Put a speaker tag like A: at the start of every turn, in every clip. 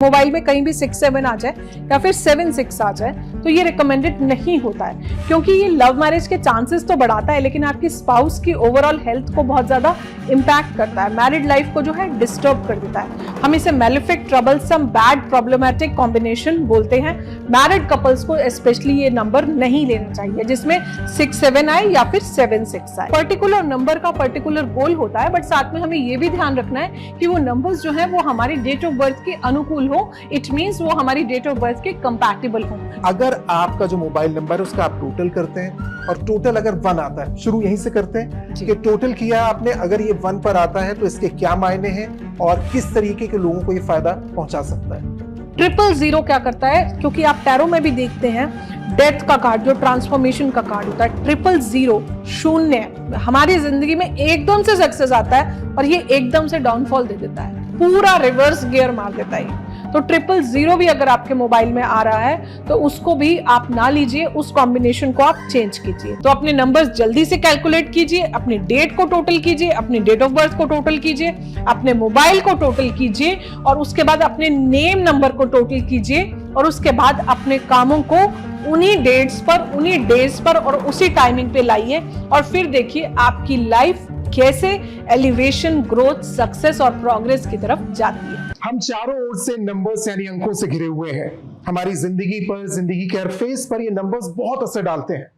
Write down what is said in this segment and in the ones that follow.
A: Mobile में कहीं भी 6-7 आ जाए या फिर 7-6 आ जाए तो ये रिकमेंडेड नहीं होता है, क्योंकि ये लव मैरिज के चांसेस तो बढ़ाता है लेकिन आपकी स्पाउस की ओवरऑल हेल्थ को बहुत ज्यादा इंपैक्ट करता है, मैरिड लाइफ को जो है डिस्टर्ब कर देता है। हम इसे malefic, troublesome, bad, problematic combination बोलते हैं। मैरिड कपल्स को स्पेशली ये नंबर नहीं लेना चाहिए जिसमें 6-7 आए या फिर 7-6 आए। पर्टिकुलर नंबर का पर्टिकुलर गोल होता है, बट साथ में हमें ये भी ध्यान रखना है कि वो नंबर्स जो है वो हमारी डेट ऑफ बर्थ के अनुकूल हो। इट मींस वो हमारी डेट ऑफ बर्थ के कंपैटिबल हो।
B: अगर आपका जो मोबाइल नंबर है उसका आप टोटल करते हैं और टोटल अगर 1 आता है, शुरू यहीं से करते हैं कि टोटल किया आपने, अगर ये 1 पर आता है तो इसके क्या मायने हैं और किस तरीके के लोगों को ये फायदा पहुंचा सकता है।
A: 000 क्या करता है, क्योंकि आप टैरो में भी देखते हैं डेथ का कार्ड जो ट्रांसफॉर्मेशन का कार्ड होता है, 000 शून्य हमारी जिंदगी में एकदम से सक्सेस आता है और ये एकदम से डाउनफॉल दे देता है, पूरा रिवर्स गियर मार देता है। तो 000 भी अगर आपके मोबाइल में आ रहा है तो उसको भी आप ना लीजिए, उस कॉम्बिनेशन को आप चेंज कीजिए। तो अपने नंबर्स जल्दी से कैलकुलेट कीजिए, अपनी डेट को टोटल कीजिए, अपनी डेट ऑफ बर्थ को टोटल कीजिए, अपने मोबाइल को टोटल कीजिए और उसके बाद अपने नेम नंबर को टोटल कीजिए और उसके बाद अपने कामों को उन्हीं डेट्स पर, उन्हीं डेज पर और उसी टाइमिंग पे लाइए और फिर देखिए आपकी लाइफ कैसे एलिवेशन, ग्रोथ, सक्सेस और प्रोग्रेस की तरफ जाती है।
B: हम चारों ओर से नंबर्स यानी अंकों से घिरे हुए हैं। हमारी जिंदगी पर, जिंदगी के हर फेस पर ये नंबर्स बहुत असर डालते हैं।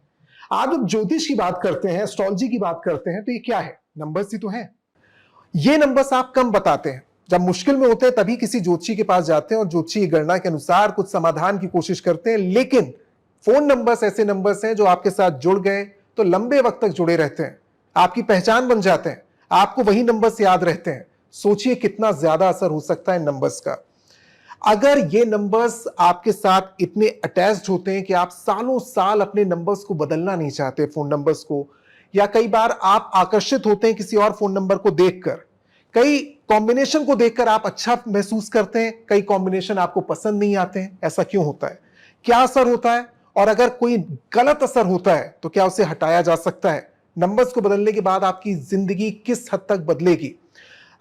B: आज जब ज्योतिष की बात करते हैं, एस्ट्रोलॉजी की बात करते हैं तो ये क्या है? नंबर्स ही तो हैं। ये नंबर्स आप कम बताते हैं, जब मुश्किल में होते हैं तभी किसी ज्योतिषी के पास जाते हैं और ज्योतिषी की गणना के अनुसार कुछ समाधान की कोशिश करते हैं। लेकिन फोन नंबर्स ऐसे नंबर्स हैं जो आपके साथ जुड़ गए तो लंबे वक्त तक जुड़े रहते हैं, आपकी पहचान बन जाते हैं, आपको वही नंबर्स याद रहते हैं। सोचिए कितना ज्यादा असर हो सकता है नंबर्स का। अगर ये नंबर्स आपके साथ इतने अटैच्ड होते हैं कि आप सालों साल अपने नंबर्स को बदलना नहीं चाहते, फोन नंबर्स को, या कई बार आप आकर्षित होते हैं किसी और फोन नंबर को देखकर, कई कॉम्बिनेशन को देखकर आप अच्छा महसूस करते हैं, कई कॉम्बिनेशन आपको पसंद नहीं आते हैं। ऐसा क्यों होता है? क्या असर होता है? और अगर कोई गलत असर होता है तो क्या उसे हटाया जा सकता है? नंबर्स को बदलने के बाद आपकी जिंदगी किस हद तक बदलेगी?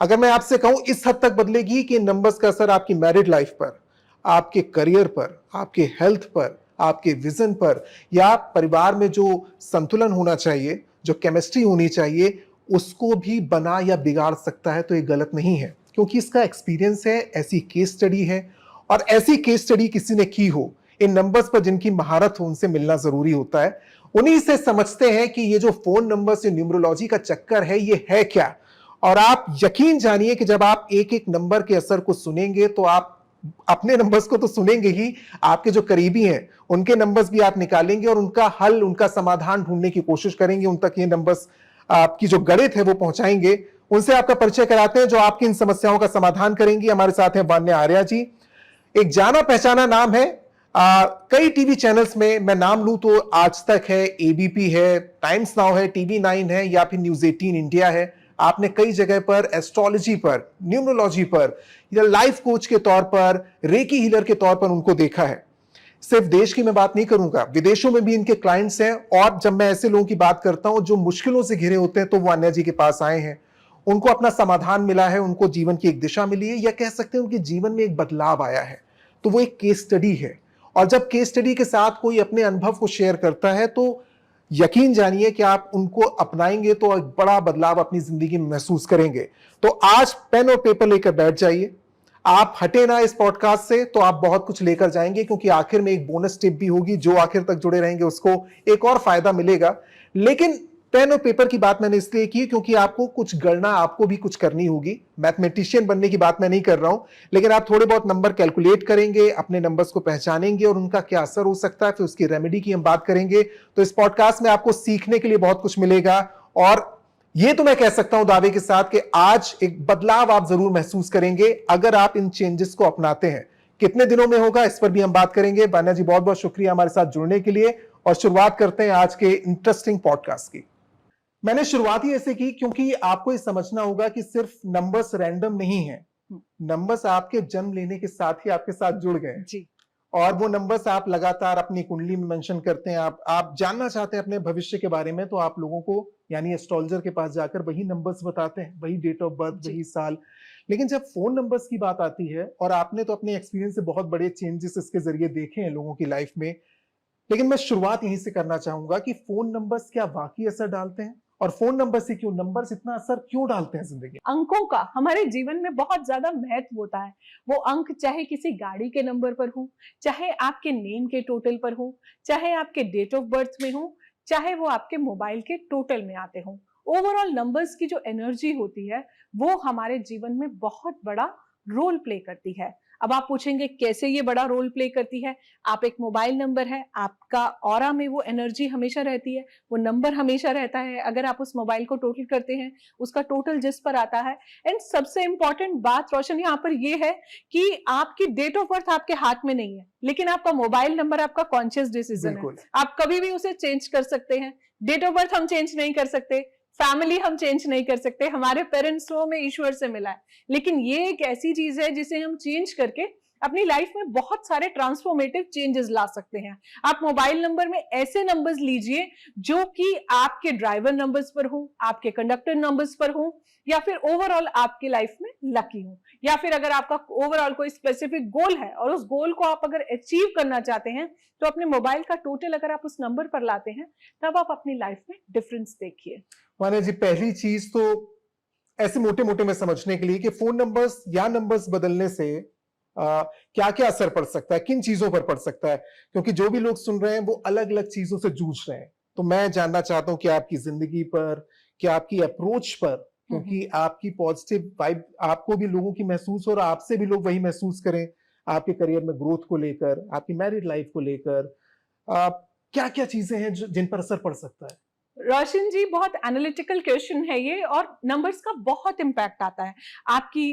B: अगर मैं आपसे कहूं इस हद तक बदलेगी कि नंबर्स का असर आपकी मैरिड लाइफ पर, आपके करियर पर, आपके हेल्थ पर, आपके विजन पर, या परिवार में जो संतुलन होना चाहिए, जो केमिस्ट्री होनी चाहिए, उसको भी बना या बिगाड़ सकता है, तो ये गलत नहीं है, क्योंकि इसका एक्सपीरियंस है, ऐसी केस स्टडी है। और ऐसी केस स्टडी किसी ने की हो, इन नंबर्स पर जिनकी महारत हो, उनसे मिलना जरूरी होता है। उन्हीं से समझते हैं कि ये जो फोन नंबर से न्यूमरोलॉजी का चक्कर है ये है क्या। और आप यकीन जानिए कि जब आप एक एक नंबर के असर को सुनेंगे तो आप अपने नंबर्स को तो सुनेंगे ही, आपके जो करीबी हैं उनके नंबर्स भी आप निकालेंगे और उनका हल, उनका समाधान ढूंढने की कोशिश करेंगे। उन तक ये नंबर्स आपकी जो गणित है वो पहुंचाएंगे। उनसे आपका परिचय कराते हैं जो आपकी इन समस्याओं का समाधान करेंगी। हमारे साथ हैं वान्या आर्या जी, एक जाना पहचाना नाम है। कई टीवी चैनल्स में मैं नाम लूं तो आज तक है, एबीपी है, टाइम्स नाउ है, TV9 है या फिर न्यूज 18 इंडिया है। आपने कई जगह पर एस्ट्रोलॉजी पर, न्यूमरोलॉजी पर, या लाइफ कोच के तौर पर, रेकी हीलर के तौर पर उनको देखा है। सिर्फ देश की मैं बात नहीं करूंगा, विदेशों में भी इनके क्लाइंट्स हैं। और जब मैं ऐसे लोगों की बात करता हूं जो मुश्किलों से घिरे होते हैं तो वो वान्या जी के पास आए हैं, उनको अपना समाधान मिला है, उनको जीवन की एक दिशा मिली है, या कह सकते हैं उनके जीवन में एक बदलाव आया है। तो वो एक केस स्टडी है। और जब केस स्टडी के साथ कोई अपने अनुभव को शेयर करता है तो यकीन जानिए कि आप उनको अपनाएंगे तो एक बड़ा बदलाव अपनी जिंदगी में महसूस करेंगे। तो आज पेन और पेपर लेकर बैठ जाइए। आप हटे ना इस पॉडकास्ट से तो आप बहुत कुछ लेकर जाएंगे, क्योंकि आखिर में एक बोनस टिप भी होगी। जो आखिर तक जुड़े रहेंगे उसको एक और फायदा मिलेगा। लेकिन पेन और पेपर की बात मैंने इसलिए की क्योंकि आपको कुछ गणना, आपको भी कुछ करनी होगी। मैथमेटिशियन बनने की बात मैं नहीं कर रहा हूं, लेकिन आप थोड़े बहुत नंबर कैलकुलेट करेंगे, अपने नंबर्स को पहचानेंगे और उनका क्या असर हो सकता है, फिर उसकी रेमेडी की हम बात करेंगे। तो इस पॉडकास्ट में आपको सीखने के लिए बहुत कुछ मिलेगा। और ये तो मैं कह सकता हूं दावे के साथ कि आज एक बदलाव आप जरूर महसूस करेंगे अगर आप इन चेंजेस को अपनाते हैं। कितने दिनों में होगा इस पर भी हम बात करेंगे। वान्या जी बहुत बहुत शुक्रिया हमारे साथ जुड़ने के लिए। और शुरुआत करते हैं आज के इंटरेस्टिंग पॉडकास्ट की। मैंने शुरुआत ही ऐसे की क्योंकि आपको ये समझना होगा कि सिर्फ नंबर्स रैंडम नहीं है। नंबर्स आपके जन्म लेने के साथ ही आपके साथ जुड़ गए जी। और वो नंबर्स आप लगातार अपनी कुंडली में मेंशन करते हैं। आप जानना चाहते हैं अपने भविष्य के बारे में तो आप लोगों को यानी एस्ट्रोलॉजर के पास जाकर वही नंबर्स बताते हैं, वही डेट ऑफ बर्थ, वही साल। लेकिन जब फोन नंबर्स की बात आती है, और आपने तो अपने एक्सपीरियंस से बहुत बड़े चेंजेस इसके जरिए देखे हैं लोगों की लाइफ में, लेकिन मैं शुरुआत यहीं से करना चाहूंगा कि फोन नंबर्स क्या वाकई असर डालते हैं, और फोन नंबर से क्यों नंबर्स इतना असर क्यों डालते हैं जिंदगी?
A: अंकों का हमारे जीवन में बहुत ज्यादा महत्व होता है। वो अंक चाहे किसी गाड़ी के नंबर पर हो, चाहे आपके नेम के टोटल पर हो, चाहे आपके डेट ऑफ बर्थ में हो, चाहे वो आपके मोबाइल के टोटल में आते हो। ओवरऑल नंबर्स की जो एनर्जी होती है वो हमारे जीवन में बहुत बड़ा रोल प्ले करती है। अब आप पूछेंगे कैसे ये बड़ा रोल प्ले करती है? आप एक मोबाइल नंबर है, आपका ऑरा में वो एनर्जी हमेशा रहती है, वो नंबर हमेशा रहता है। अगर आप उस मोबाइल को टोटल करते हैं, उसका टोटल जिस पर आता है। एंड सबसे इंपॉर्टेंट बात रोशन यहाँ पर ये है कि आपकी डेट ऑफ बर्थ आपके हाथ में नहीं है, लेकिन आपका मोबाइल नंबर आपका कॉन्शियस डिसीजन है। आप कभी भी उसे चेंज कर सकते हैं। डेट ऑफ बर्थ हम चेंज नहीं कर सकते, फैमिली हम चेंज नहीं कर सकते, हमारे पेरेंट्स को हमें ईश्वर से मिला है, लेकिन ये एक ऐसी चीज है जिसे हम चेंज करके अपनी लाइफ में बहुत सारे ट्रांसफॉर्मेटिव चेंजेस ला सकते हैं। आप मोबाइल नंबर में ऐसे नंबर्स लीजिए जो कि आपके ड्राइवर नंबर्स पर हो, आपके कंडक्टर नंबर्स पर हो, या फिर ओवरऑल आपकी लाइफ में लकी हो, या फिर अगर आपका ओवरऑल कोई स्पेसिफिक गोल है और उस गोल को आप अगर अचीव करना चाहते हैं तो अपने मोबाइल का टोटल अगर आप उस नंबर पर लाते हैं तब आप अपनी लाइफ में डिफरेंस देखिए।
B: माने जी, पहली चीज तो ऐसे मोटे मोटे में समझने के लिए कि फोन नंबर्स या नंबर्स बदलने से क्या क्या असर पड़ सकता है, किन चीजों पर पड़ सकता है, क्योंकि जो भी लोग सुन रहे हैं वो अलग अलग चीजों से जूझ रहे हैं। तो मैं जानना चाहता हूं कि आपकी जिंदगी पर, कि आपकी अप्रोच पर, क्योंकि आपकी पॉजिटिव वाइब आपको भी लोगों की महसूस हो और आपसे भी लोग वही महसूस करें, आपके करियर में ग्रोथ को लेकर, आपकी मैरिड लाइफ को लेकर क्या क्या चीजें हैं जिन पर असर पड़ सकता है?
A: रोशन जी, बहुत एनालिटिकल क्वेश्चन है ये, और नंबर्स का बहुत इंपैक्ट आता है आपकी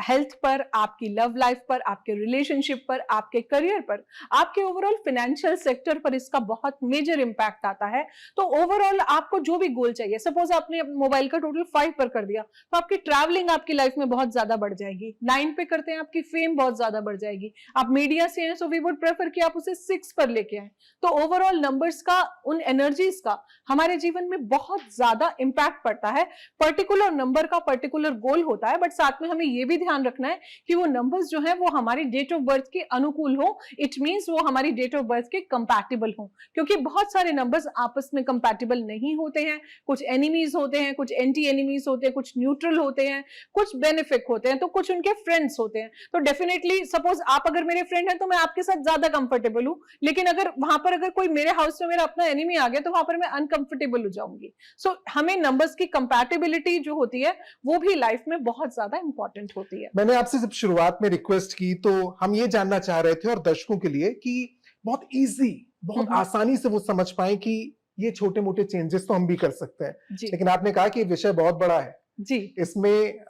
A: हेल्थ पर, आपकी लव लाइफ पर, आपके रिलेशनशिप पर, आपके करियर पर, आपके ओवरऑल फाइनेंशियल सेक्टर पर इसका बहुत मेजर इंपैक्ट आता है। तो ओवरऑल आपको जो भी गोल चाहिए, सपोज आपने मोबाइल का टोटल 5 पर कर दिया तो आपकी ट्रैवलिंग आपकी लाइफ में बहुत ज्यादा बढ़ जाएगी। 9 पे करते हैं, आपकी फेम बहुत ज्यादा बढ़ जाएगी। आप मीडिया से हैं, सो वी वुड प्रेफर कि आप उसे 6 पर लेके आए। तो ओवरऑल नंबर्स का, उन एनर्जीज का हमारे जीवन में बहुत ज्यादा इंपैक्ट पड़ता है। पर्टिकुलर नंबर का पर्टिकुलर गोल होता है, बट साथ में हमें यह भी ध्यान रखना है कि वो नंबर्स जो है वो हमारी डेट ऑफ बर्थ के अनुकूल हो। इट मींस वो हमारी डेट ऑफ बर्थ के कंपैटिबल हो, क्योंकि बहुत सारे नंबर्स आपस में कंपैटिबल नहीं होते हैं। कुछ एनिमीज होते हैं, कुछ एंटी एनिमीज होते हैं, कुछ न्यूट्रल होते हैं, कुछ बेनिफिक होते हैं, तो कुछ उनके फ्रेंड्स होते हैं। तो डेफिनेटली सपोज आप अगर मेरे फ्रेंड हैं तो मैं आपके साथ ज्यादा कंफर्टेबल हूं, लेकिन अगर वहां पर अगर कोई मेरे हाउस में मेरा अपना एनिमी आ गया तो वहां पर मैं अनकंफर्टेबल हो जाऊंगी। सो हमें नंबर्स की कंपैटिबिलिटी जो होती है वो भी लाइफ में बहुत ज्यादा इंपॉर्टेंट होती है।
B: मैंने आपसे जब शुरुआत में रिक्वेस्ट की तो हम ये जानना चाह रहे थे, और दर्शकों के लिए, कि बहुत इजी, बहुत आसानी से वो समझ पाए कि ये छोटे मोटे चेंजेस तो हम भी कर सकते हैं। लेकिन आपने कहा कि विषय बहुत बड़ा है
A: जी,
B: इसमें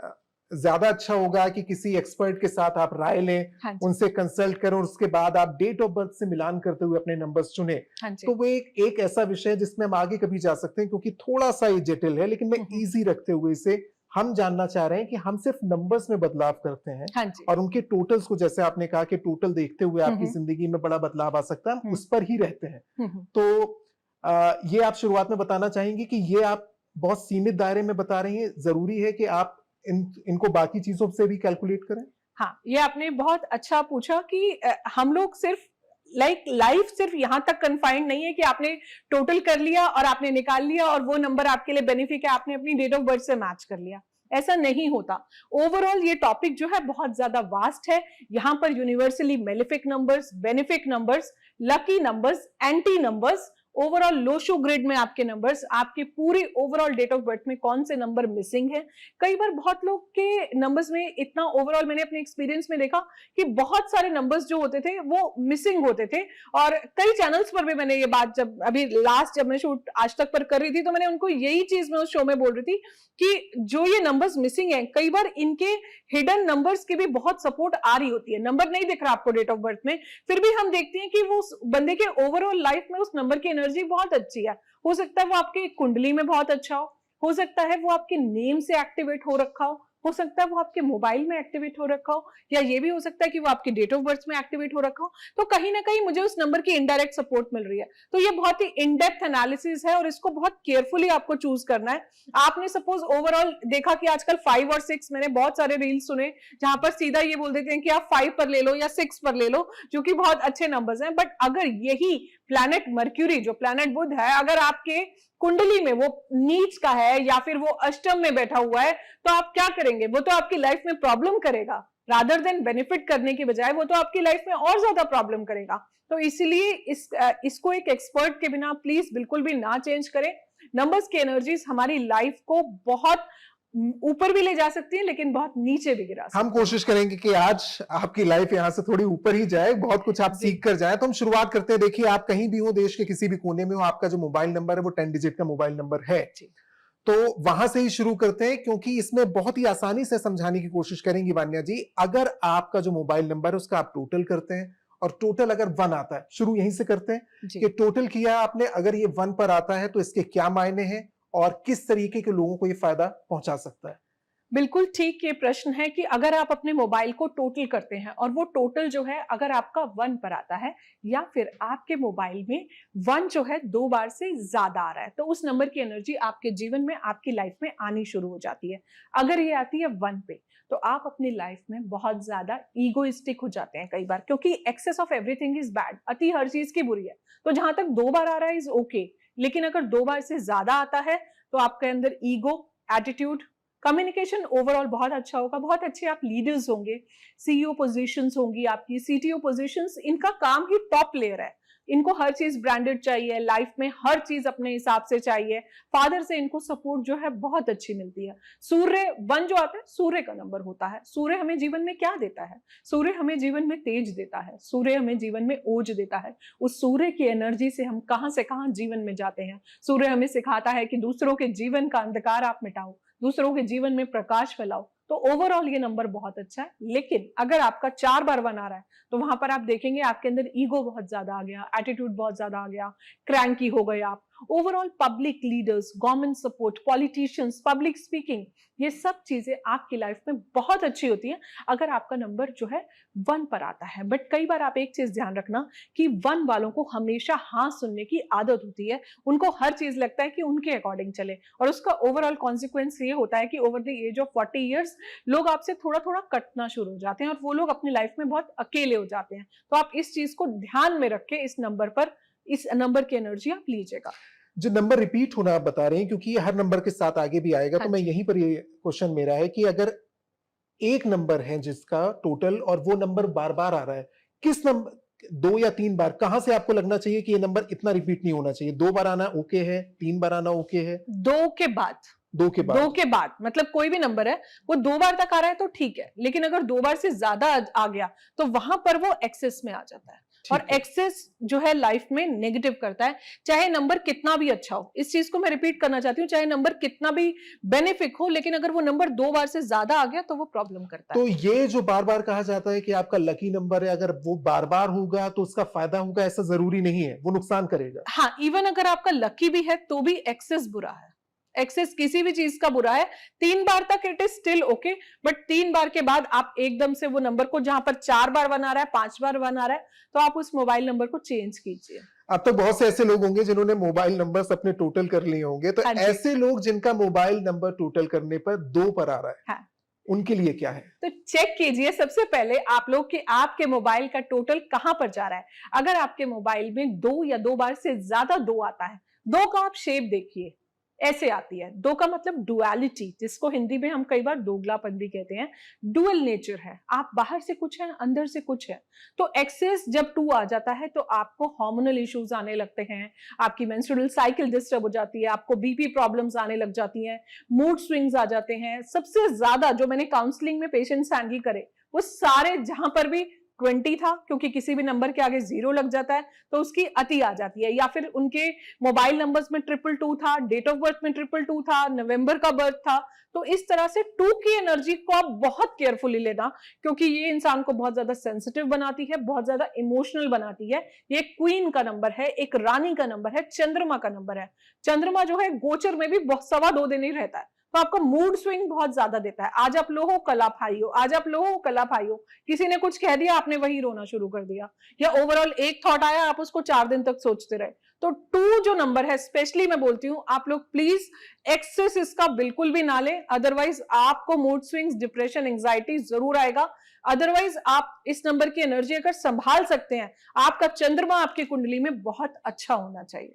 B: ज्यादा अच्छा होगा कि किसी एक्सपर्ट के साथ आप राय लें, उनसे कंसल्ट करें, और उसके बाद आप डेट ऑफ बर्थ से मिलान करते हुए अपने नंबर्स चुने। तो वो एक ऐसा विषय है जिसमें हम आगे कभी जा सकते हैं, क्योंकि थोड़ा सा ये जटिल है, लेकिन मैं इजी रखते हुए इसे हम जानना चाह रहे हैं कि हम सिर्फ नंबर्स में बदलाव करते हैं और उनके टोटल्स को, जैसे आपने कहा कि टोटल देखते हुए आपकी जिंदगी में बड़ा बदलाव आ सकता है, हम उस पर ही रहते हैं। तो ये आप शुरुआत में बताना चाहेंगे कि ये आप बहुत सीमित दायरे में बता रही हैं, जरूरी है कि आप इनको बाकी चीजों से भी कैलकुलेट करें?
A: हाँ, ये आपने बहुत अच्छा पूछा कि हम लोग सिर्फ लाइफ सिर्फ यहां तक कन्फाइंड नहीं है कि आपने टोटल कर लिया और आपने निकाल लिया और वो नंबर आपके लिए बेनिफिट है, आपने अपनी डेट ऑफ बर्थ से मैच कर लिया। ऐसा नहीं होता। ओवरऑल ये टॉपिक जो है बहुत ज्यादा वास्ट है। यहां पर universally malefic numbers, benefic numbers, lucky numbers, anti numbers, overall Lo Shu grid में आपके नंबर्स, आपके पूरी ओवरऑल डेट ऑफ बर्थ में कौन से नंबर मिसिंग है। कई बार बहुत लोग के नंबर्स में इतना, ओवरऑल मैंने अपने एक्सपीरियंस में देखा कि बहुत सारे नंबर्स जो होते थे वो मिसिंग होते थे, और कई चैनल्स पर भी मैंने ये बात, जब अभी लास्ट जब मैं शूट आज तक पर कर रही थी तो मैंने उनको यही चीज मैं उस शो में बोल रही थी कि जो ये नंबर्स मिसिंग है, कई बार इनके हिडन नंबर्स की भी बहुत सपोर्ट आ रही होती है। नंबर नहीं दिख रहा आपको डेट ऑफ बर्थ में, फिर भी हम देखते हैं कि वो बंदे के ओवरऑल लाइफ में उस नंबर की एनर्जी बहुत अच्छी है। हो सकता है वो आपके कुंडली में बहुत अच्छा हो सकता है वो आपके नेम से एक्टिवेट हो रखा हो हो सकता है वो आपके मोबाइल में एक्टिवेट हो रखा हो, या ये भी हो सकता है कि वो आपके डेट ऑफ बर्थ में एक्टिवेट हो रखा हो। तो कहीं ना कहीं मुझे उस नंबर की इनडायरेक्ट सपोर्ट मिल रही है। तो ये बहुत ही इन डेप्थ एनालिसिस है और इसको बहुत केयरफुली आपको चूज करना है। आपने सपोज ओवरऑल देखा कि आजकल 5 और 6, मैंने बहुत सारे रील्स सुने जहां पर सीधा ये बोल देते हैं कि आप 5 पर ले लो या 6 पर ले लो, जो कि बहुत अच्छे नंबर्स हैं। बट अगर यही प्लैनेट मर्क्यूरी, जो प्लैनेट बुध है, अगर आपके कुंडली में वो नीच का है या फिर वो अष्टम में बैठा हुआ है, तो आप क्या करेंगे? वो तो आपकी लाइफ में प्रॉब्लम करेगा, रादर देन बेनिफिट करने की बजाय वो तो आपकी लाइफ में और ज्यादा प्रॉब्लम करेगा। तो इसलिए इसको एक एक्सपर्ट के बिना प्लीज बिल्कुल भी ना चेंज करें। नंबर्स की एनर्जीज हमारी लाइफ को बहुत ऊपर भी ले जा सकती है, लेकिन बहुत नीचे भी गिरा सकती है।
B: हम कोशिश करेंगे कि आज आपकी लाइफ यहां से थोड़ी ऊपर ही जाए, बहुत कुछ आप सीख कर जाए। तो हम शुरुआत करते हैं। देखिए, आप कहीं भी हो, देश के किसी भी कोने में हो, आपका जो मोबाइल नंबर है वो 10 डिजिट का मोबाइल नंबर है, तो वहां से ही शुरू करते हैं, क्योंकि इसमें बहुत ही आसानी से समझाने की कोशिश करेंगी वान्या जी। अगर आपका जो मोबाइल नंबर है उसका आप टोटल करते हैं और टोटल अगर 1 आता है, शुरू यहीं से करते हैं कि टोटल किया आपने, अगर ये 1 पर आता है तो इसके क्या मायने हैं और किस तरीके के लोगों को ये फायदा पहुंचा सकता है।
A: बिल्कुल ठीक ये प्रश्न है कि अगर आप अपने मोबाइल को टोटल करते हैं और वो टोटल जो है अगर आपका 1 पर आता है, या फिर आपके मोबाइल में 1 जो है 2 बार से ज्यादा आ रहा है, तो उस नंबर की एनर्जी आपके जीवन में, आपकी लाइफ में आनी शुरू हो जाती है। अगर ये आती है 1 पे, तो आप अपनी लाइफ में बहुत ज्यादा ईगोइस्टिक हो जाते हैं कई बार, क्योंकि excess of everything is bad, अति हर चीज की बुरी है। तो जहां तक 2 बार आ रहा है इज ओके, लेकिन अगर 2 बार से ज्यादा आता है तो आपके अंदर ईगो, एटीट्यूड, कम्युनिकेशन ओवरऑल बहुत अच्छा होगा, बहुत अच्छे आप लीडर्स होंगे, सीईओ पोजीशंस होंगी आपकी, सीटीओ पोजीशंस, इनका काम ही टॉप लेयर है। इनको हर चीज ब्रांडेड चाहिए, लाइफ में हर चीज अपने हिसाब से चाहिए। फादर से इनको सपोर्ट जो है बहुत अच्छी मिलती है। सूर्य 1 जो आता है, सूर्य का नंबर होता है। सूर्य हमें जीवन में क्या देता है? सूर्य हमें जीवन में तेज देता है, सूर्य हमें जीवन में ओज देता है। उस सूर्य की एनर्जी से हम कहां से कहां जीवन में जाते हैं। सूर्य हमें सिखाता है कि दूसरों के जीवन का अंधकार आप मिटाओ, दूसरों के जीवन में प्रकाश फैलाओ। तो ओवरऑल ये नंबर बहुत अच्छा है। लेकिन अगर आपका 4 बार 1 आ रहा है, तो वहां पर आप देखेंगे आपके अंदर ईगो बहुत ज्यादा आ गया, एटीट्यूड बहुत ज्यादा आ गया, क्रैंकी हो गए आप। Overall public leaders, government support, politicians, public speaking, ये सब चीजें आपकी लाइफ में बहुत अच्छी होती है अगर आपका नंबर जो है 1 पर आता है। बट कई बार आप एक चीज ध्यान रखना कि 1 वालों को हमेशा हाँ सुनने की आदत होती है। उनको हर चीज लगता है कि उनके अकॉर्डिंग चले, और उसका ओवरऑल कॉन्सिक्वेंस ये होता है कि over the age of 40 years लोग आपसे थोड़ा थोड़ा कटना शुरू हो जाते हैं और वो लोग अपनी लाइफ में बहुत अकेले हो जाते हैं। तो आप इस चीज को ध्यान में रख के इस नंबर की एनर्जी आप लीजिएगा।
B: जो नंबर रिपीट होना आप बता रहे हैं, क्योंकि ये हर नंबर के साथ आगे भी आएगा, तो मैं यहीं पर ये क्वेश्चन मेरा है कि अगर एक नंबर है जिसका टोटल और वो नंबर बार बार आ रहा है, किस नंबर, 2 या 3 बार, कहां से आपको लगना चाहिए कि ये नंबर इतना रिपीट नहीं होना चाहिए? 2 बार आना ओके है, 3 बार आना ओके है?
A: 2 के बाद,
B: 2 के बाद
A: मतलब कोई भी नंबर है वो 2 बार तक आ रहा है तो ठीक है, लेकिन अगर 2 बार से ज्यादा आ गया तो वहां पर वो एक्सेस में आ जाता है। और एक्सेस जो है लाइफ में नेगेटिव करता है, चाहे नंबर कितना भी अच्छा हो। इस चीज को मैं रिपीट करना चाहती हूँ, चाहे नंबर कितना भी बेनिफिक हो, लेकिन अगर वो नंबर 2 बार से ज्यादा आ गया तो वो प्रॉब्लम करता है।
B: तो ये जो बार बार कहा जाता है कि आपका लकी नंबर है, अगर वो बार बार होगा तो उसका फायदा होगा, ऐसा जरूरी नहीं है, वो नुकसान करेगा।
A: हाँ, इवन अगर आपका लकी भी है तो भी एक्सेस बुरा है। एक्सेस किसी भी चीज का बुरा है। 3 बार तक it is still okay, but 3 बार के बाद आप एकदम से वो नंबर को, जहां पर 4 बार 1 आ रहा है, 5 बार 1 आ रहा है, तो आप उस मोबाइल नंबर को चेंज कीजिए।
B: अब तक बहुत से ऐसे लोग होंगे जिन्होंने मोबाइल नंबर्स अपने टोटल कर लिए होंगे, तो ऐसे लोग जिनका मोबाइल नंबर टोटल करने पर 2 पर आ रहा है,
A: हाँ,
B: उनके लिए क्या है? तो
A: चेक कीजिए सबसे पहले आप लोग कि आपके मोबाइल का टोटल कहां पर जा रहा है। अगर आपके मोबाइल में 2 या 2 बार से ज्यादा 2 आता है, 2 का आप शेप देखिए, ऐसे आती है। 2 का मतलब डुअलिटी, जिसको हिंदी में हम कई बार दोगलापन भी कहते हैं। डुअल नेचर है, आप बाहर से कुछ है, अंदर से कुछ है। तो एक्सेस जब 2 आ जाता है तो आपको हार्मोनल इश्यूज आने लगते हैं, आपकी मेंस्ट्रुअल साइकिल डिस्टर्ब हो जाती है, आपको बीपी प्रॉब्लम्स आने लग जाती हैं, मूड स्विंग्स आ जाते हैं। सबसे ज्यादा जो मैंने काउंसलिंग में पेशेंट्स हैंडल करे, वो सारे जहां पर भी 20 था, क्योंकि किसी भी नंबर के आगे 0 लग जाता है तो उसकी अति आ जाती है, या फिर उनके मोबाइल नंबर्स में 222 था, डेट ऑफ बर्थ में 222 था, नवंबर का बर्थ था, तो इस तरह से 2 की एनर्जी को आप बहुत केयरफुली लेना, क्योंकि ये इंसान को बहुत ज्यादा सेंसिटिव बनाती है, बहुत ज्यादा इमोशनल बनाती है। ये क्वीन का नंबर है, एक रानी का नंबर है, चंद्रमा का नंबर है। चंद्रमा जो है गोचर में भी 2.25 दिन ही रहता है, तो आपका मूड स्विंग बहुत ज्यादा देता है। आज आप लो हो, कल आप हाई हो, आज आप लो हो, कल आप हाई हो। किसी ने कुछ कह दिया, आपने वही रोना शुरू कर दिया, या ओवरऑल एक थॉट आया, आप उसको 4 दिन तक सोचते रहे। तो 2 जो नंबर है, स्पेशली मैं बोलती हूं, आप लोग प्लीज एक्सेस इसका बिल्कुल भी ना लें, अदरवाइज आपको मूड स्विंग्स, डिप्रेशन, एंजाइटी जरूर आएगा। अदरवाइज आप इस नंबर की एनर्जी अगर संभाल सकते हैं, आपका चंद्रमा आपकी कुंडली में बहुत अच्छा होना चाहिए।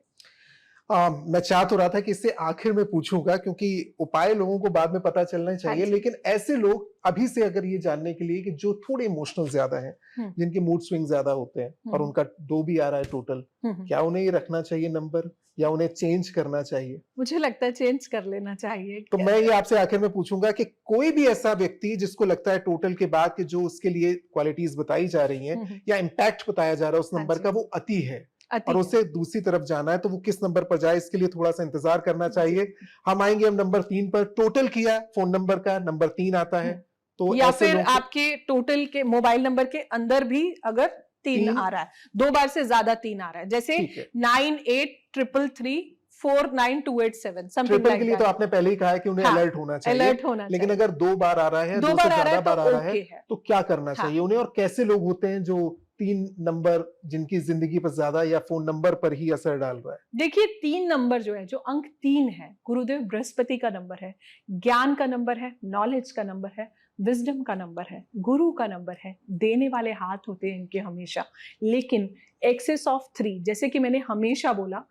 B: मैं चाह तो रहा था कि इससे आखिर में पूछूंगा, क्योंकि उपाय लोगों को बाद में पता चलना चाहिए, लेकिन ऐसे लोग अभी से अगर ये जानने के लिए कि जो थोड़े इमोशनल ज्यादा हैं, जिनके मूड स्विंग ज्यादा होते हैं और उनका 2 भी आ रहा है टोटल, क्या उन्हें ये रखना चाहिए नंबर, या उन्हें चेंज करना चाहिए?
A: मुझे लगता है चेंज कर लेना चाहिए।
B: तो मैं ये आपसे आखिर में पूछूंगा कि कोई भी ऐसा व्यक्ति जिसको लगता है टोटल के बाद कि जो उसके लिए क्वालिटीज बताई जा रही हैं या इम्पैक्ट बताया जा रहा है उस नंबर का, वो अति है और उसे दूसरी तरफ जाना है, तो वो किस नंबर पर जाए? इसके लिए थोड़ा सा इंतजार करना चाहिए। हम आएंगे हम नंबर 3 पर। टोटल किया फोन नंबर का, नंबर 3 आता है, तो
A: या फिर आपके टोटल के मोबाइल नंबर के अंदर भी अगर 3 आ रहा है, 2 बार से ज्यादा 3 आ रहा है, जैसे 9833349287
B: ट्रिपल के लिए तो आपने पहले ही कहा है कि उन्हें अलर्ट होना चाहिए,
A: अलर्ट होना चाहिए।
B: लेकिन अगर 2 बार आ रहा है, 2 से ज्यादा बार आ रहा है, तो क्या करना चाहिए उन्हें? और कैसे लोग होते हैं जो 3 नंबर जिनकी जिंदगी पर ज्यादा या फोन नंबर पर ही असर डाल रहा है?
A: देखिए 3 नंबर जो है, जो अंक 3 है, गुरुदेव बृहस्पति का नंबर है, ज्ञान का नंबर है, नॉलेज का नंबर है, विजडम का नंबर है, गुरु का नंबर है, देने वाले हाथ होते हैं इनके हमेशा। लेकिन एक्सेस ऑफ 3, जैसे कि मैंने हमेशा बोला,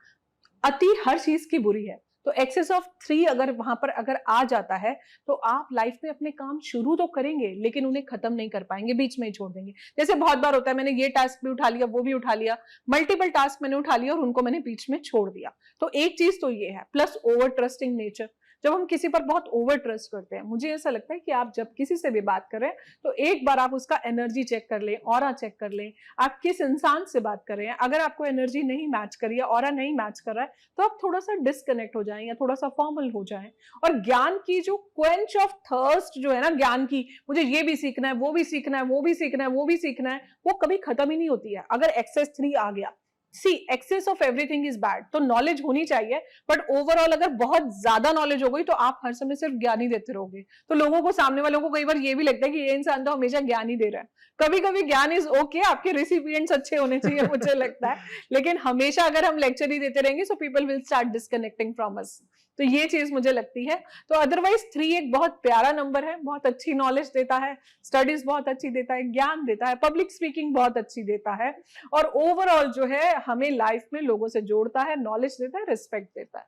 A: अति हर चीज की बुरी है, तो एक्सेस ऑफ 3 अगर वहां पर अगर आ जाता है, तो आप लाइफ में अपने काम शुरू तो करेंगे लेकिन उन्हें खत्म नहीं कर पाएंगे, बीच में ही छोड़ देंगे। जैसे बहुत बार होता है, मैंने ये टास्क भी उठा लिया, वो भी उठा लिया, मल्टीपल टास्क मैंने उठा लिया और उनको मैंने बीच में छोड़ दिया। तो एक चीज तो ये है, प्लस ओवर ट्रस्टिंग नेचर। जब हम किसी पर बहुत ओवर ट्रस्ट करते हैं, मुझे ऐसा लगता है कि आप जब किसी से भी बात कर रहे हैं, तो एक बार आप उसका एनर्जी चेक कर लें, ऑरा चेक कर लें, आप किस इंसान से बात कर रहे हैं। अगर आपको एनर्जी नहीं मैच कर रही है, ऑरा नहीं मैच कर रहा है, तो आप थोड़ा सा डिस्कनेक्ट हो जाएं या थोड़ा सा फॉर्मल हो जाएं। और ज्ञान की जो क्वेंच ऑफ थर्स्ट जो है ना, ज्ञान की, मुझे ये भी सीखना है, वो भी सीखना है, वो भी सीखना है, वो भी सीखना है, वो कभी खत्म ही नहीं होती है अगर एक्सेस 3 आ गया। See excess of everything is bad, तो नॉलेज होनी चाहिए, बट ओवरऑल अगर बहुत ज्यादा नॉलेज हो गई तो आप हर समय सिर्फ ज्ञान ही देते रहोगे, तो लोगों को, सामने वालों को कई बार ये भी लगता है कि ये इंसान तो हमेशा ज्ञान ही दे रहा है। कभी कभी ज्ञान इज ओके, आपके रेसिपिएंट्स अच्छे होने चाहिए मुझे लगता है, लेकिन हमेशा अगर हम लेक्चर ही देते रहेंगे, so people will start disconnecting from us. तो ये चीज मुझे लगती है। तो अदरवाइज 3 एक बहुत प्यारा नंबर है, बहुत अच्छी नॉलेज देता है, स्टडीज बहुत अच्छी देता है, ज्ञान देता है, पब्लिक स्पीकिंग बहुत अच्छी देता है, और ओवरऑल जो है हमें लाइफ में लोगों से जोड़ता है, नॉलेज देता है, रिस्पेक्ट देता है।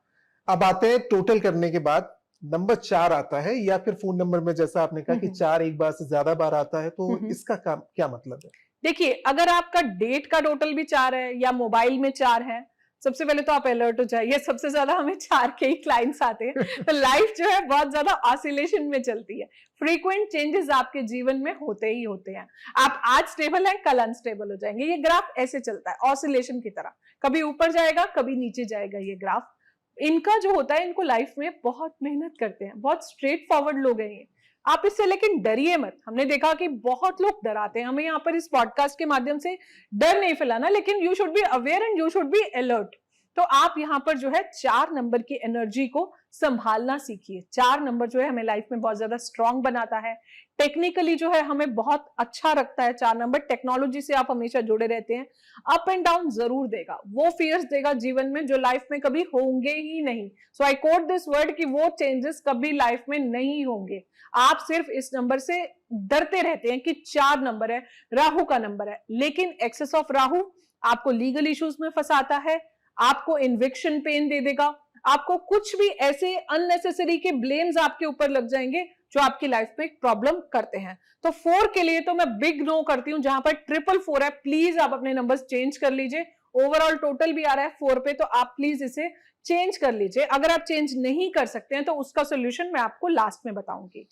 B: अब आते हैं टोटल करने के बाद नंबर 4 आता है, या फिर फोन नंबर में जैसा आपने कहा कि 4 एक बार से ज्यादा बार आता है, तो इसका क्या मतलब है?
A: देखिए, अगर आपका डेट का टोटल भी 4 है या मोबाइल में 4 है, सबसे पहले तो आप अलर्ट हो जाइए। सबसे ज्यादा हमें 4 के ही क्लाइंट्स आते हैं, तो लाइफ जो है बहुत ज्यादा ऑसिलेशन में चलती है, फ्रीक्वेंट चेंजेस आपके जीवन में होते ही होते हैं। आप आज स्टेबल हैं, कल अनस्टेबल हो जाएंगे। ये ग्राफ ऐसे चलता है ऑसिलेशन की तरह, कभी ऊपर जाएगा, कभी नीचे जाएगा। ये ग्राफ इनका जो होता है, इनको लाइफ में बहुत मेहनत करते हैं, बहुत स्ट्रेट फॉरवर्ड लोग हैं ये। आप इससे लेकिन डरिए मत। हमने देखा कि बहुत लोग डराते हैं, हमें यहाँ पर इस पॉडकास्ट के माध्यम से डर नहीं फैलाना, लेकिन you should be aware and you should be alert. तो आप यहाँ पर जो है 4 नंबर की एनर्जी को संभालना सीखिए। 4 नंबर जो है हमें लाइफ में बहुत ज्यादा स्ट्रांग बनाता है, टेक्निकली जो है हमें बहुत अच्छा रखता है। 4 नंबर टेक्नोलॉजी से आप हमेशा जुड़े रहते हैं, अप एंड डाउन जरूर देगा, वो फियर्स देगा जीवन में जो लाइफ में कभी होंगे ही नहीं। सो आई कोट दिस वर्ड कि वो चेंजेस कभी लाइफ में नहीं होंगे। आप सिर्फ इस नंबर से डरते रहते हैं कि 4 नंबर है, राहु का नंबर है, लेकिन एक्सेस ऑफ राहु आपको लीगल इश्यूज में फंसाता है, आपको इन्विक्शन पेन दे देगा, आपको कुछ भी ऐसे अननेसेसरी के ब्लेम्स आपके ऊपर लग जाएंगे जो आपकी लाइफ में एक प्रॉब्लम करते हैं। तो 4 के लिए तो मैं बिग नो करती हूं। जहां पर 444 है, प्लीज आप अपने नंबर्स चेंज कर लीजिए। ओवरऑल टोटल भी आ रहा है 4 पे, तो आप प्लीज इसे चेंज कर लीजिए। अगर आप चेंज नहीं कर सकते हैं तो उसका सोल्यूशन मैं आपको लास्ट में बताऊंगी।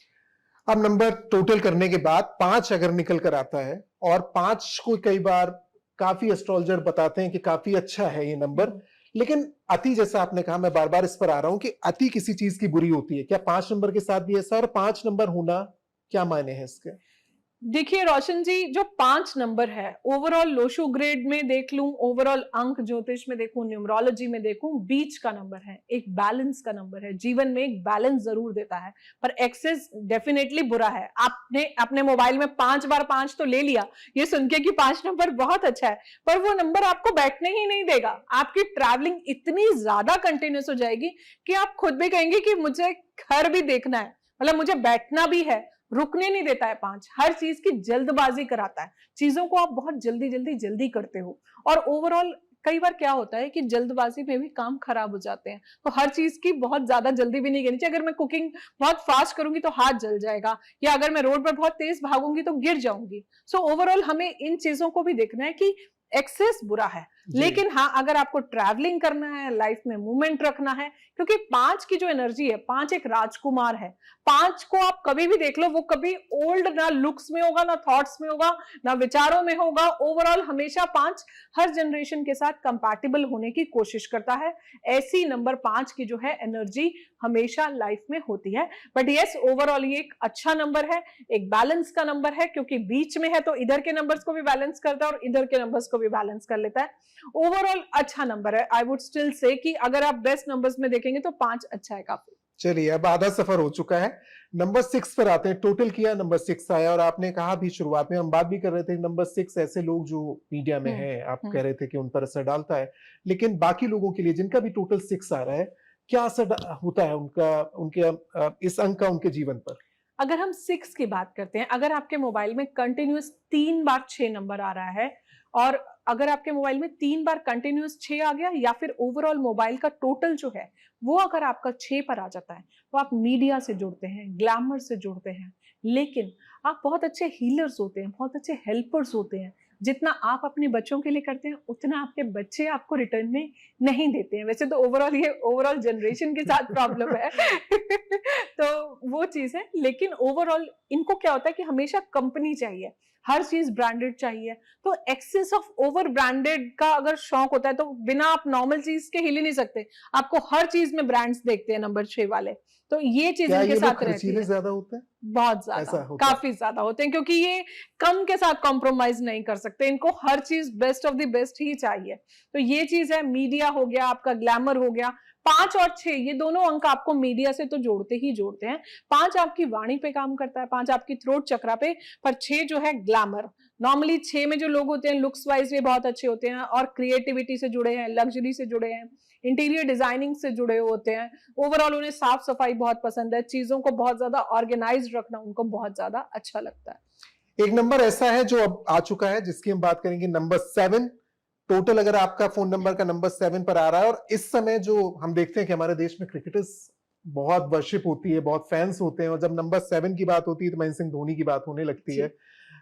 B: अब नंबर टोटल करने के बाद 5 अगर निकल कर आता है, और 5 को कई बार काफी एस्ट्रोलॉजर बताते हैं कि काफी अच्छा है ये नंबर, लेकिन अति, जैसा आपने कहा, मैं बार बार इस पर आ रहा हूं कि अति किसी चीज की बुरी होती है क्या? 5 नंबर के साथ भी ऐसा? और 5 नंबर होना क्या मायने हैं इसके?
A: देखिए रोशन जी, जो 5 नंबर है, ओवरऑल लोशो ग्रेड में देख लूं, ओवरऑल अंक ज्योतिष में देखूं, न्यूमरोलॉजी में देखूं, बीच का नंबर है, एक बैलेंस का नंबर है। जीवन में एक बैलेंस जरूर देता है, पर एक्सेस डेफिनेटली बुरा है। आपने अपने मोबाइल में 5 बार 5 तो ले लिया, ये सुन के कि 5 नंबर बहुत अच्छा है, पर वो नंबर आपको बैठने ही नहीं देगा। आपकी ट्रैवलिंग इतनी ज्यादा कंटिन्यूस हो जाएगी कि आप खुद भी कहेंगे कि मुझे घर भी देखना है, मतलब मुझे बैठना भी है। रुकने नहीं देता है 5, हर चीज की जल्दबाजी कराता है, चीजों को आप बहुत जल्दी जल्दी जल्दी करते हो, और ओवरऑल कई बार क्या होता है कि जल्दबाजी में भी काम खराब हो जाते हैं। तो हर चीज की बहुत ज्यादा जल्दी भी नहीं करनी चाहिए। अगर मैं कुकिंग बहुत फास्ट करूंगी तो हाथ जल जाएगा, या अगर मैं रोड पर बहुत तेज भागूंगी तो गिर जाऊंगी। सो ओवरऑल हमें इन चीजों को भी देखना है कि एक्सेस बुरा है, लेकिन हाँ, अगर आपको ट्रैवलिंग करना है, लाइफ में मूवमेंट रखना है, क्योंकि 5 की जो एनर्जी है, 5 एक राजकुमार है। 5 को आप कभी भी देख लो, वो कभी ओल्ड ना लुक्स में होगा, ना थॉट्स में होगा, ना विचारों में होगा। ओवरऑल हमेशा 5 हर जनरेशन के साथ कंपैटिबल होने की कोशिश करता है। ऐसी नंबर 5 की जो है एनर्जी हमेशा लाइफ में होती है। बट यस, ओवरऑल ये एक अच्छा नंबर है, एक बैलेंस का नंबर है, क्योंकि बीच में है तो इधर के नंबर्स को भी बैलेंस करता है और इधर के नंबर्स को भी बैलेंस कर लेता है। ओवरऑल अच्छा नंबर है। आई वुड स्टिल से कि अगर आप बेस्ट नंबर्स में देखेंगे तो 5 अच्छा है काफी।
B: चलिए, अब आधा सफर हो चुका है, नंबर 6 पर आते हैं। टोटल किया, नंबर 6 आया, और आपने कहा भी, शुरुआत में हम बात भी कर रहे थे, नंबर 6 ऐसे लोग जो मीडिया में हैं, आप कह रहे थे कि उन पर असर डालता है, लेकिन बाकी लोगों के लिए जिनका भी टोटल 6 आ रहा है, क्या असर होता है उनका, उनके इस अंक का उनके जीवन पर?
A: अगर हम 6 की बात करते हैं, अगर आपके मोबाइल में कंटिन्यूस 3 बार 6 नंबर आ रहा है, और अगर आपके मोबाइल में 3 बार कंटिन्यूस 6 आ गया, या फिर ओवरऑल मोबाइल का टोटल जो है वो अगर आपका 6 पर आ जाता है, तो आप मीडिया से जुड़ते हैं, ग्लैमर से जुड़ते हैं, लेकिन आप बहुत अच्छे हीलर्स होते हैं, बहुत अच्छे हेल्पर्स होते हैं। जितना आप अपने बच्चों के लिए करते हैं, उतना आपके बच्चे आपको रिटर्न में नहीं देते हैं। वैसे तो ओवरऑल ये ओवरऑल जनरेशन के साथ प्रॉब्लम है तो वो चीज है, लेकिन ओवरऑल इनको क्या होता है कि हमेशा कंपनी चाहिए, हर चीज ब्रांडेड चाहिए। तो एक्सेस ऑफ ओवर ब्रांडेड का अगर शौक होता है तो बिना आप नॉर्मल चीज के हिल ही नहीं सकते, आपको हर चीज में ब्रांड्स देखते हैं नंबर 6 वाले। तो ये चीज इनके साथ रहती है।
B: ज्यादा होते हैं,
A: बहुत ज्यादा, काफी ज्यादा होते हैं, क्योंकि ये कम के साथ कॉम्प्रोमाइज नहीं कर सकते, इनको हर चीज बेस्ट ऑफ द बेस्ट ही चाहिए। तो ये चीज है, मीडिया हो गया आपका, ग्लैमर हो गया। 5 और 6 ये दोनों अंक आपको मीडिया से तो जोड़ते ही जोड़ते हैं। 5 आपकी वाणी पे काम करता है, 5 आपकी थ्रोट चक्रा पे, पर 6 जो है ग्लैमर। नॉर्मली 6 में जो लोग होते हैं, लुक्स वाइज भी बहुत अच्छे होते हैं, और क्रिएटिविटी से जुड़े हैं, लग्जरी से जुड़े हैं, इंटीरियर डिजाइनिंग से जुड़े होते हैं। ओवरऑल उन्हें साफ सफाई बहुत पसंद है, चीजों को बहुत ज्यादा ऑर्गेनाइज रखना उनको बहुत ज्यादा अच्छा लगता है।
B: एक नंबर ऐसा है जो अब आ चुका है, जिसकी हम बात करेंगे, नंबर 7। टोटल अगर आपका फोन नंबर का नंबर 7 पर आ रहा है, और इस समय जो हम देखते हैं कि हमारे देश में क्रिकेटर्स बहुत वर्शिप होती है, बहुत फैंस होते हैं, और जब नंबर 7 की बात होती है तो महेंद्र सिंह धोनी की बात होने लगती है।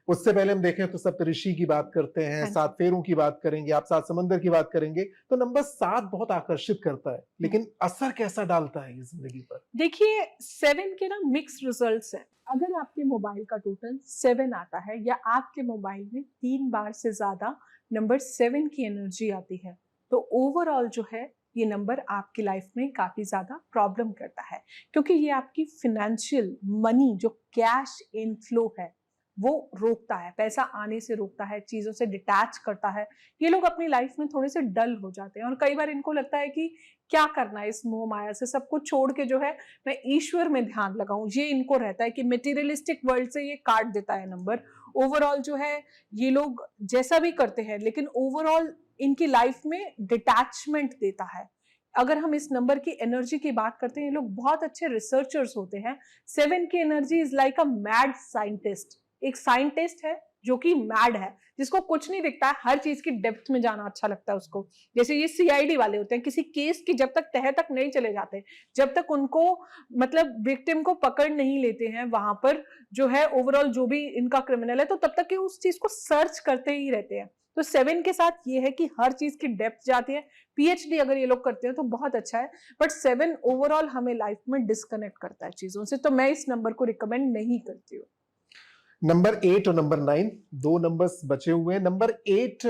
B: उससे पहले हम देखें तो सप्तऋषि की बात करते हैं, 7 फेरों की बात करेंगे, आप 7 समंदर की बात करेंगे, तो नंबर 7 बहुत आकर्षित करता है, लेकिन असर कैसा डालता है ये जिंदगी पर?
A: देखिए 7 के ना मिक्स रिजल्ट्स हैं। अगर आपके मोबाइल का टोटल 7 आता है, या आपके मोबाइल में 3 बार से ज्यादा नंबर 7 की एनर्जी आती है, तो ओवरऑल जो है ये नंबर आपकी लाइफ में काफी ज्यादा प्रॉब्लम करता है, क्योंकि ये आपकी फिनेंशियल मनी, जो कैश इनफ्लो है, वो रोकता है, पैसा आने से रोकता है, चीजों से डिटैच करता है। ये लोग अपनी लाइफ में थोड़े से डल हो जाते हैं, और कई बार इनको लगता है कि क्या करना है इस मोह माया से, सब कुछ छोड़ के जो है मैं ईश्वर में ध्यान लगाऊं। ये इनको रहता है कि मटेरियलिस्टिक वर्ल्ड से ये काट देता है नंबर। ओवरऑल जो है ये लोग जैसा भी करते हैं, लेकिन ओवरऑल इनकी लाइफ में डिटैचमेंट देता है। अगर हम इस नंबर की एनर्जी की बात करते हैं, ये लोग बहुत अच्छे रिसर्चर्स होते हैं। 7 की energy is like a mad scientist. एक साइंटिस्ट है जो कि मैड है, जिसको कुछ नहीं दिखता है, हर चीज की डेप्थ में जाना अच्छा लगता है उसको। जैसे ये सीआईडी वाले होते हैं, किसी केस की जब तक तह तक नहीं चले जाते, जब तक उनको मतलब विक्टिम को पकड़ नहीं लेते हैं, वहां पर जो है ओवरऑल जो भी इनका क्रिमिनल है, तो तब तक ये उस चीज को सर्च करते ही रहते हैं। तो 7 के साथ ये है कि हर चीज की डेप्थ जाती है। पीएचडी अगर ये लोग करते हैं तो बहुत अच्छा है, बट 7 ओवरऑल हमें लाइफ में डिस्कनेक्ट करता है चीजों से, तो मैं इस नंबर को रिकमेंड नहीं करती हूँ।
B: नंबर 8 और नंबर 9 दो नंबर्स बचे हुए हैं। नंबर 8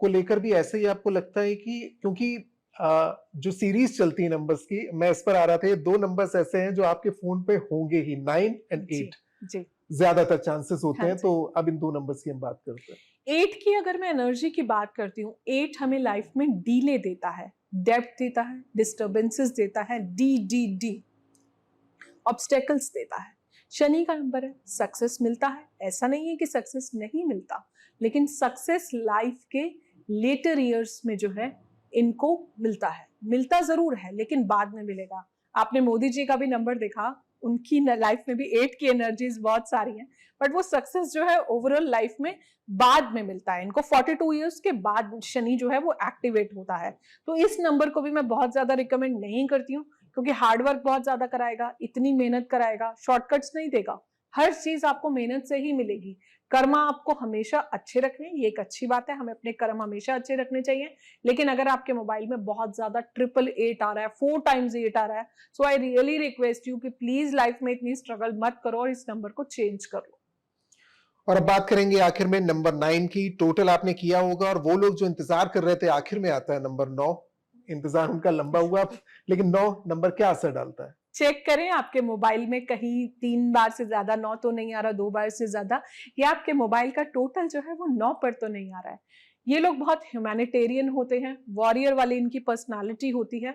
B: को लेकर भी ऐसे ही आपको लगता है कि क्योंकि जो सीरीज चलती है नंबर्स की, मैं इस पर आ रहा था, ये 2 नंबर्स ऐसे हैं जो आपके फोन पे होंगे ही, 9 एंड 8
A: जी
B: ज्यादातर चांसेस होते
A: हाँ
B: हैं।
A: जी।
B: तो अब इन 2 नंबर्स की हम बात करते हैं।
A: 8 की अगर मैं एनर्जी की बात करती हूँ, 8 हमें लाइफ में डीले देता है, डेप्थ देता है, डिस्टर्बेंसेस देता है, डी ऑब्स्टेकल्स देता है। शनि का नंबर है, सक्सेस मिलता है, ऐसा नहीं है कि सक्सेस नहीं मिलता, लेकिन सक्सेस लाइफ के लेटर ईयर्स में जो है इनको मिलता है, मिलता जरूर है लेकिन बाद में मिलेगा। आपने मोदी जी का भी नंबर देखा, उनकी लाइफ में भी 8 की एनर्जीज बहुत सारी हैं, बट वो सक्सेस जो है ओवरऑल लाइफ में बाद में मिलता है। इनको 42 इयर्स के बाद शनि जो है वो एक्टिवेट होता है। तो इस नंबर को भी मैं बहुत ज्यादा रिकमेंड नहीं करती हूँ, क्योंकि हार्डवर्क बहुत ज्यादा कराएगा, इतनी मेहनत कराएगा, शॉर्टकट्स नहीं देगा। हर चीज आपको मेहनत से ही मिलेगी। कर्म आपको हमेशा अच्छे रखने, ये एक अच्छी बात है, हमें अपने कर्म हमेशा अच्छे रखने चाहिए। लेकिन अगर आपके मोबाइल में बहुत ज्यादा 888 आ रहा है, 4 टाइम्स 8 आ रहा है, सो आई रियली रिक्वेस्ट यू कि प्लीज लाइफ में इतनी स्ट्रगल मत करो और इस नंबर को चेंज करो।
B: और अब बात करेंगे आखिर में नंबर 9 की। टोटल आपने किया होगा, और वो लोग जो इंतजार कर रहे थे, आखिर में आता है नंबर 9। इंतजार उनका लंबा हुआ, लेकिन 9 नंबर क्या असर डालता है?
A: चेक करें आपके मोबाइल में कहीं 3 बार से ज्यादा 9 तो नहीं आ रहा, 2 बार से ज्यादा, या आपके मोबाइल का टोटल जो है वो 9 पर तो नहीं आ रहा है। ये लोग बहुत ह्यूमैनिटेरियन होते हैं, वॉरियर वाली इनकी पर्सनालिटी होती है,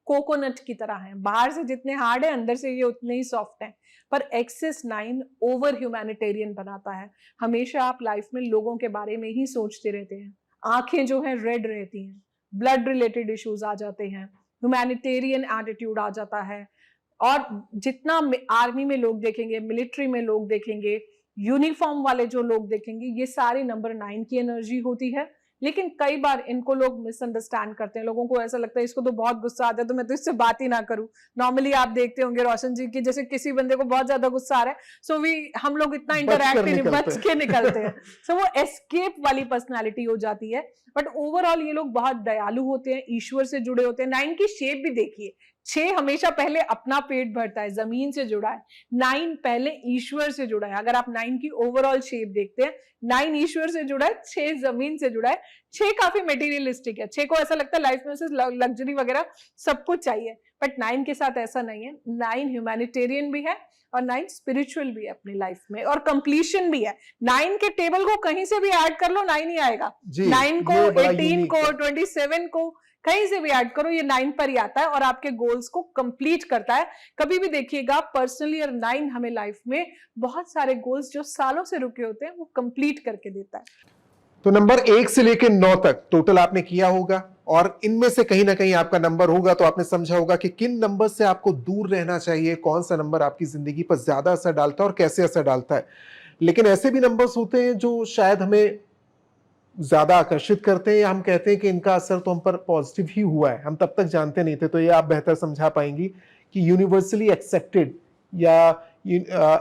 A: कोकोनट की तरह है, बाहर से जितने हार्ड है अंदर से ये उतने ही सॉफ्ट हैं। पर एक्सेस 9 ओवर ह्यूमैनिटेरियन बनाता है। हमेशा आप लाइफ में लोगों के बारे में ही सोचते रहते हैं, आंखें जो है रेड रहती हैं, ब्लड रिलेटेड इश्यूज आ जाते हैं, ह्यूमैनिटेरियन एटीट्यूड आ जाता है। और जितना आर्मी में लोग देखेंगे, मिलिट्री में लोग देखेंगे, यूनिफॉर्म वाले जो लोग देखेंगे, ये सारे नंबर 9 की एनर्जी होती है। लेकिन कई बार इनको लोग मिसअंडरस्टैंड करते हैं, लोगों को ऐसा लगता है इसको तो बहुत गुस्सा आता है तो मैं तो इससे बात ही ना करूं। नॉर्मली आप देखते होंगे रोशन जी की, जैसे किसी बंदे को बहुत ज्यादा गुस्सा आ रहा है, सो हम लोग इतना इंटरैक्ट नहीं, बच के निकलते हैं। सो वो एस्केप वाली पर्सनालिटी हो जाती है। बट ओवरऑल ये लोग बहुत दयालु होते हैं, ईश्वर से जुड़े होते हैं। 9 की शेप भी देखिए, 6 हमेशा पहले अपना पेट भरता है, जमीन से जुड़ा है, 9 पहले ईश्वर से जुड़ा है। अगर आप 9 की ओवरऑल शेप देखते हैं, 9 ईश्वर से जुड़ा है, 6 जमीन से जुड़ा है। 6 काफी मटेरियलिस्टिक है, 6 को ऐसा लगता है लाइफ में सिर्फ लग्जरी वगैरह सब कुछ चाहिए, बट 9 के साथ ऐसा नहीं है। 9 ह्यूमैनिटेरियन भी है और 9 स्पिरिचुअल भी है अपनी लाइफ में, और कंप्लीशन भी है। 9 के टेबल को कहीं से भी ऐड कर लो, 9 ही आएगा। 9 को, 18 को, 27 को कहीं से भी ऐड करो, ये 9 पर ही आता है और आपके गोल्स को कंप्लीट करता है। कभी भी देखिएगा पर्सनली, और 9 हमें लाइफ में बहुत सारे गोल्स जो सालों से रुके होते हैं वो कंप्लीट करके देता है।
B: तो नंबर 1 से लेकर 9 तक टोटल आपने किया होगा, और इनमें से कहीं ना कहीं आपका नंबर होगा, तो आपने समझा होगा कि किन नंबर से आपको दूर रहना चाहिए, कौन सा नंबर आपकी जिंदगी पर ज्यादा असर डालता है और कैसे असर डालता है। लेकिन ऐसे भी नंबर्स होते हैं जो शायद हमें ज्यादा आकर्षित करते हैं, या हम कहते हैं कि इनका असर तो हम पर पॉजिटिव ही हुआ है, हम तब तक जानते नहीं थे। तो ये आप बेहतर समझा पाएंगी कि यूनिवर्सली एक्सेप्टेड या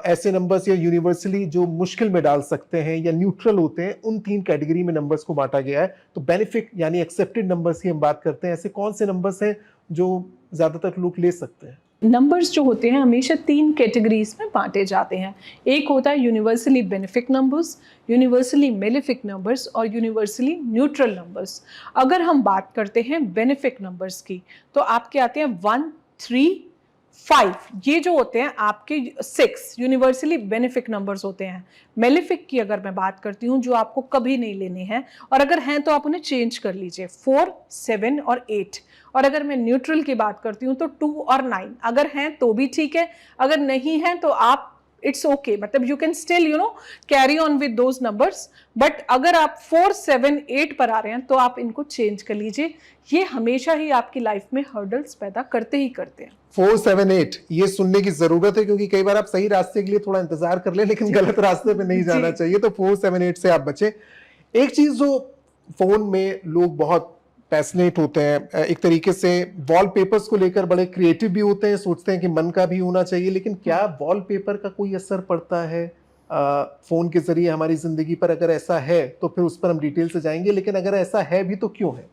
B: ऐसे नंबर्स, या यूनिवर्सली जो मुश्किल में डाल सकते हैं या न्यूट्रल होते हैं, उन 3 कैटेगरी में नंबर्स को बांटा गया है। तो बेनिफिट यानी एक्सेप्टेड नंबर्स की हम बात करते हैं। ऐसे कौन से नंबर्स हैं जो ज्यादातर लोग ले सकते हैं?
A: नंबर्स जो होते हैं हमेशा 3 कैटेगरीज में बांटे जाते हैं। एक होता है universally benefic numbers, universally malefic numbers और यूनिवर्सली न्यूट्रल नंबर्स। अगर हम बात करते हैं बेनिफिक नंबर्स की, तो आपके आते हैं 1, 3, 5। ये जो होते हैं आपके 6 यूनिवर्सली बेनिफिक नंबर्स होते हैं। मेलेफिक की अगर मैं बात करती हूँ, जो आपको कभी नहीं लेने हैं, और अगर हैं तो आप उन्हें चेंज कर लीजिए, 4, 7 और 8। और अगर मैं न्यूट्रल की बात करती हूँ तो 2 और 9 अगर हैं तो भी ठीक है, अगर नहीं है तो आप इट्स ओके, मतलब you can still carry on with those numbers. But अगर आप 4, 7, 8 पर आ रहे हैं तो आप इनको चेंज कर लीजिए। ये हमेशा ही आपकी लाइफ में हर्डल्स पैदा करते ही करते हैं।
B: 4, 7, 8 ये सुनने की जरूरत है, क्योंकि कई बार आप सही रास्ते के लिए थोड़ा इंतजार कर ले, लेकिन गलत रास्ते पे नहीं जाना चाहिए। तो 4, 7, 8 से आप बचे। एक चीज जो फोन में लोग बहुत पैशनेट होते हैं, एक तरीके से वॉलपेपर्स को लेकर बड़े क्रिएटिव भी होते हैं, सोचते हैं कि मन का भी होना चाहिए। लेकिन क्या वॉलपेपर का कोई असर पड़ता है फोन के जरिए हमारी जिंदगी पर? अगर ऐसा है तो फिर उस पर हम डिटेल से जाएंगे, लेकिन अगर ऐसा है भी तो क्यों है?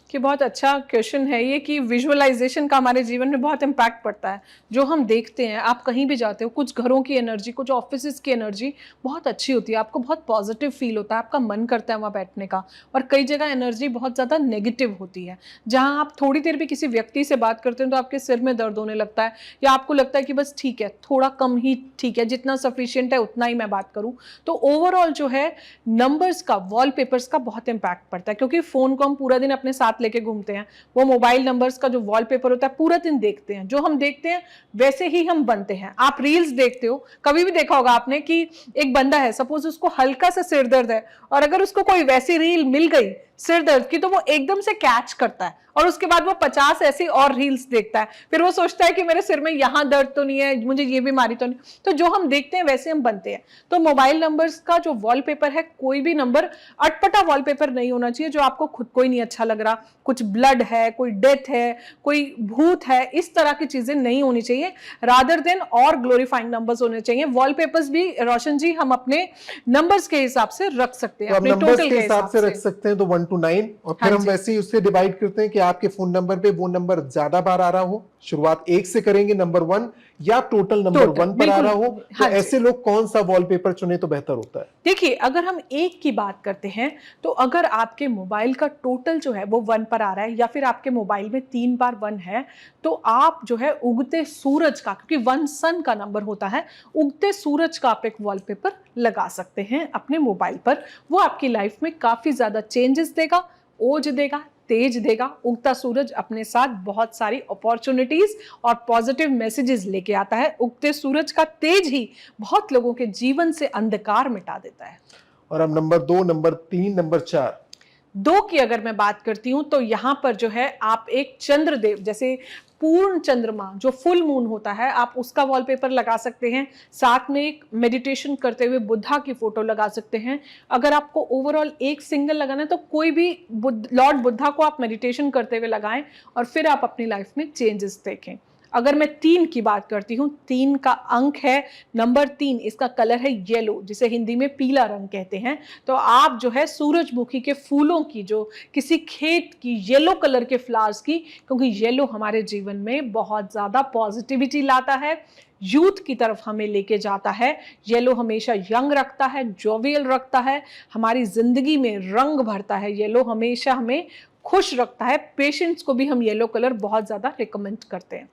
A: कि बहुत अच्छा क्वेश्चन है ये कि विजुअलाइजेशन का हमारे जीवन में बहुत इम्पैक्ट पड़ता है। जो हम देखते हैं, आप कहीं भी जाते हो, कुछ घरों की एनर्जी, कुछ ऑफिसेज की एनर्जी बहुत अच्छी होती है, आपको बहुत पॉजिटिव फील होता है, आपका मन करता है वहाँ बैठने का। और कई जगह एनर्जी बहुत ज़्यादा नेगेटिव होती है, जहाँ आप थोड़ी देर भी किसी व्यक्ति से बात करते हैं तो आपके सिर में दर्द होने लगता है, या आपको लगता है कि बस ठीक है, थोड़ा कम ही ठीक है, जितना सफिशियंट है उतना ही मैं बात करूँ। तो ओवरऑल जो है नंबर्स का, वॉलपेपर्स का बहुत इम्पैक्ट पड़ता है, क्योंकि फ़ोन को हम पूरा दिन अपने साथ लेके घूमते हैं। वो मोबाइल नंबर्स का जो वॉलपेपर होता है पूरा दिन देखते हैं, जो हम देखते हैं वैसे ही हम बनते हैं। आप रील्स देखते हो, कभी भी देखा होगा आपने कि एक बंदा है, सपोज उसको हल्का सा सिर दर्द है, और अगर उसको कोई वैसी रील मिल गई सिर दर्द की तो वो एकदम से कैच करता है, और उसके बाद वो 50 ऐसी और रील्स देखता है। फिर वो सोचता है कि मेरे सिर में यहाँ दर्द तो नहीं है, मुझे ये बीमारी तो नहीं। तो जो हम देखते हैं वैसे हम बनते हैं। तो मोबाइल नंबर्स का जो वॉलपेपर है, कोई भी नंबर अटपटा वॉलपेपर नहीं होना चाहिए जो आपको खुद को ही नहीं अच्छा लग रहा। कुछ ब्लड है, कोई डेथ है, कोई भूत है, इस तरह की चीजें नहीं होनी चाहिए। रादर देन और ग्लोरीफाइंग नंबर्स होने चाहिए। वॉलपेपर्स भी रोशन जी हम अपने नंबर्स के हिसाब से रख सकते हैं,
B: तो
A: अपने
B: नंबर्स
A: टोटल
B: के हिसाब से रख सकते हैं, तो 1 to 9, और फिर
A: हाँ
B: हम
A: जी।
B: वैसे ही उससे डिवाइड करते हैं कि आपके फोन नंबर पे वो नंबर ज्यादा बार आ रहा हो। शुरुआत 1 से करेंगे, नंबर 1, या टोटल नंबर 1 पर आ रहा हो, तो
A: हाँ जी।
B: ऐसे लोग कौन सा वॉलपेपर चुने तो बेहतर होता है?
A: देखिए, अगर हम एक की बात करते हैं तो अगर आपके मोबाइल का टोटल जो है वो 1 पर आ रहा है, या फिर आपके मोबाइल में 3 बार 1 है, तो आप जो है उगते सूरज का, क्योंकि 1 सन का नंबर होता है, उगते सूरज का आप एक वॉलपेपर लगा सकते हैं अपने मोबाइल पर। वो आपकी लाइफ में काफी ज्यादा चेंजेस देगा, ओज देगा, तेज देगा। उगता सूरज अपने साथ बहुत सारी अपॉर्चुनिटीज और पॉजिटिव मैसेजेस लेके आता है। उगते सूरज का तेज ही बहुत लोगों के जीवन से अंधकार मिटा देता है।
B: और अब नंबर 2, नंबर 3, नंबर 4।
A: 2 की अगर मैं बात करती हूं तो यहां पर जो है आप एक चंद्रदेव, जैसे पूर्ण चंद्रमा जो फुल मून होता है, आप उसका वॉलपेपर लगा सकते हैं। साथ में एक मेडिटेशन करते हुए बुद्धा की फोटो लगा सकते हैं। अगर आपको ओवरऑल एक सिंगल लगाना है तो कोई भी लॉर्ड बुद्धा को आप मेडिटेशन करते हुए लगाएं, और फिर आप अपनी लाइफ में चेंजेस देखें। अगर मैं 3 की बात करती हूँ, 3 का अंक है नंबर 3, इसका कलर है येलो, जिसे हिंदी में पीला रंग कहते हैं। तो आप जो है सूरजमुखी के फूलों की, जो किसी खेत की येलो कलर के फ्लावर्स की, क्योंकि येलो हमारे जीवन में बहुत ज्यादा पॉजिटिविटी लाता है, यूथ की तरफ हमें लेके जाता है। येलो हमेशा यंग रखता है, जोवियल रखता है, हमारी जिंदगी में रंग भरता है। येलो हमेशा हमें खुश रखता है। पेशेंट्स को भी हम येलो कलर बहुत ज्यादा रिकमेंड करते हैं।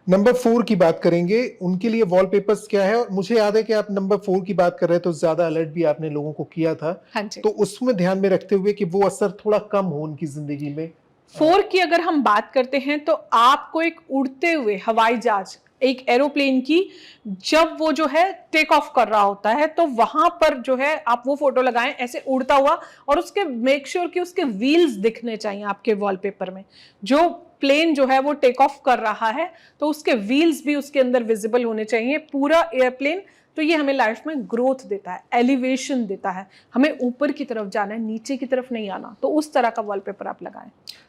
B: नंबर 4 की बात करेंगे, उनके लिए वॉलपेपर्स क्या है? और मुझे याद है कि आप नंबर 4 की बात कर रहे हैं तो ज्यादा अलर्ट भी आपने लोगों को किया था।
A: हाँ जी।
B: तो उसमें ध्यान में रखते हुए कि वो असर थोड़ा कम हो उनकी जिंदगी में।
A: 4 की अगर हम बात करते हैं तो आपको एक उड़ते हुए हवाई जहाज, एक एरोप्लेन की, जब वो जो है टेक ऑफ कर रहा होता है तो वहां पर जो है आप वो फोटो लगाएं ऐसे उड़ता हुआ, और उसके मेक श्योर कि उसके व्हील्स दिखने चाहिए आपके वॉलपेपर में। जो प्लेन जो है वो टेक ऑफ कर रहा है तो उसके व्हील्स भी उसके अंदर विजिबल होने चाहिए, पूरा एयरप्लेन। तो ये हमें लाइफ में ग्रोथ देता है, एलिवेशन देता है, हमें ऊपर की तरफ जाना है, नीचे की तरफ नहीं आना। तो उस तरह का वॉलपेपर आप लगाएं।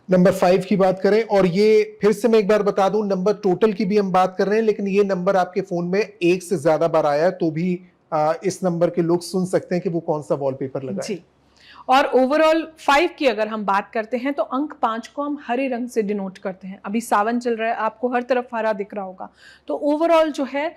B: नंबर 5 की बात करें, और ये फिर से मैं एक बार बता दूं, नंबर टोटल की भी हम बात कर रहे हैं, लेकिन ये नंबर आपके फोन में 1 से ज्यादा बार आया है तो भी इस नंबर के लोग सुन सकते हैं कि वो कौन सा वॉलपेपर लगाए।
A: जी। और ओवरऑल 5 की अगर हम बात करते हैं तो अंक 5 को हम हरे रंग से डिनोट करते हैं। अभी सावन चल रहा है, आपको हर तरफ हरा दिख रहा होगा। तो ओवरऑल जो है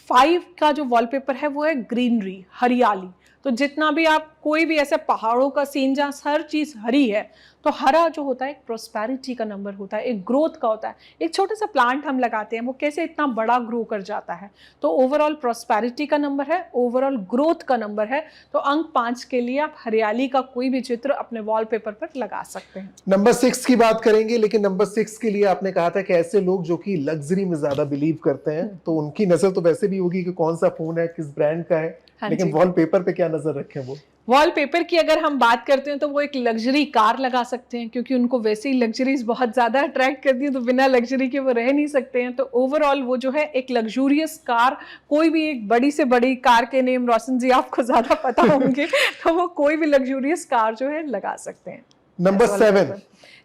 A: 5 का जो वॉलपेपर है वो है ग्रीनरी, हरियाली। तो जितना भी आप कोई भी ऐसे पहाड़ों का सीन जहाँ हर चीज हरी है, तो हरा जो होता है एक प्रोस्पेरिटी का नंबर होता है, एक ग्रोथ का होता है। एक छोटा सा प्लांट हम लगाते हैं, वो कैसे इतना बड़ा ग्रो कर जाता है। तो ओवरऑल प्रोस्पेरिटी का नंबर है, ओवरऑल ग्रोथ का नंबर है। तो अंक 5 के लिए आप हरियाली का कोई भी चित्र अपने वॉलपेपर पर लगा सकते हैं।
B: नंबर 6 की बात करेंगे, लेकिन नंबर 6 के लिए आपने कहा था कि ऐसे लोग जो कि लग्जरी में ज्यादा बिलीव करते हैं, तो उनकी नजर तो वैसे भी होगी कि कौन सा फोन है, किस ब्रांड का है, लेकिन वॉलपेपर पे क्या नजर रखें? वो
A: वॉलपेपर की अगर हम बात करते हैं तो वो एक लग्जरी कार लगा सकते हैं, क्योंकि उनको वैसे ही लग्जरीज बहुत ज्यादा अट्रैक्ट करती है, तो बिना लग्जरी के वो रह नहीं सकते हैं। तो ओवरऑल वो जो है एक लग्जूरियस कार, कोई भी एक बड़ी से बड़ी कार के नेम रोशन जी आपको ज्यादा पता होंगे तो वो कोई भी लग्जूरियस कार जो है लगा सकते हैं।
B: नंबर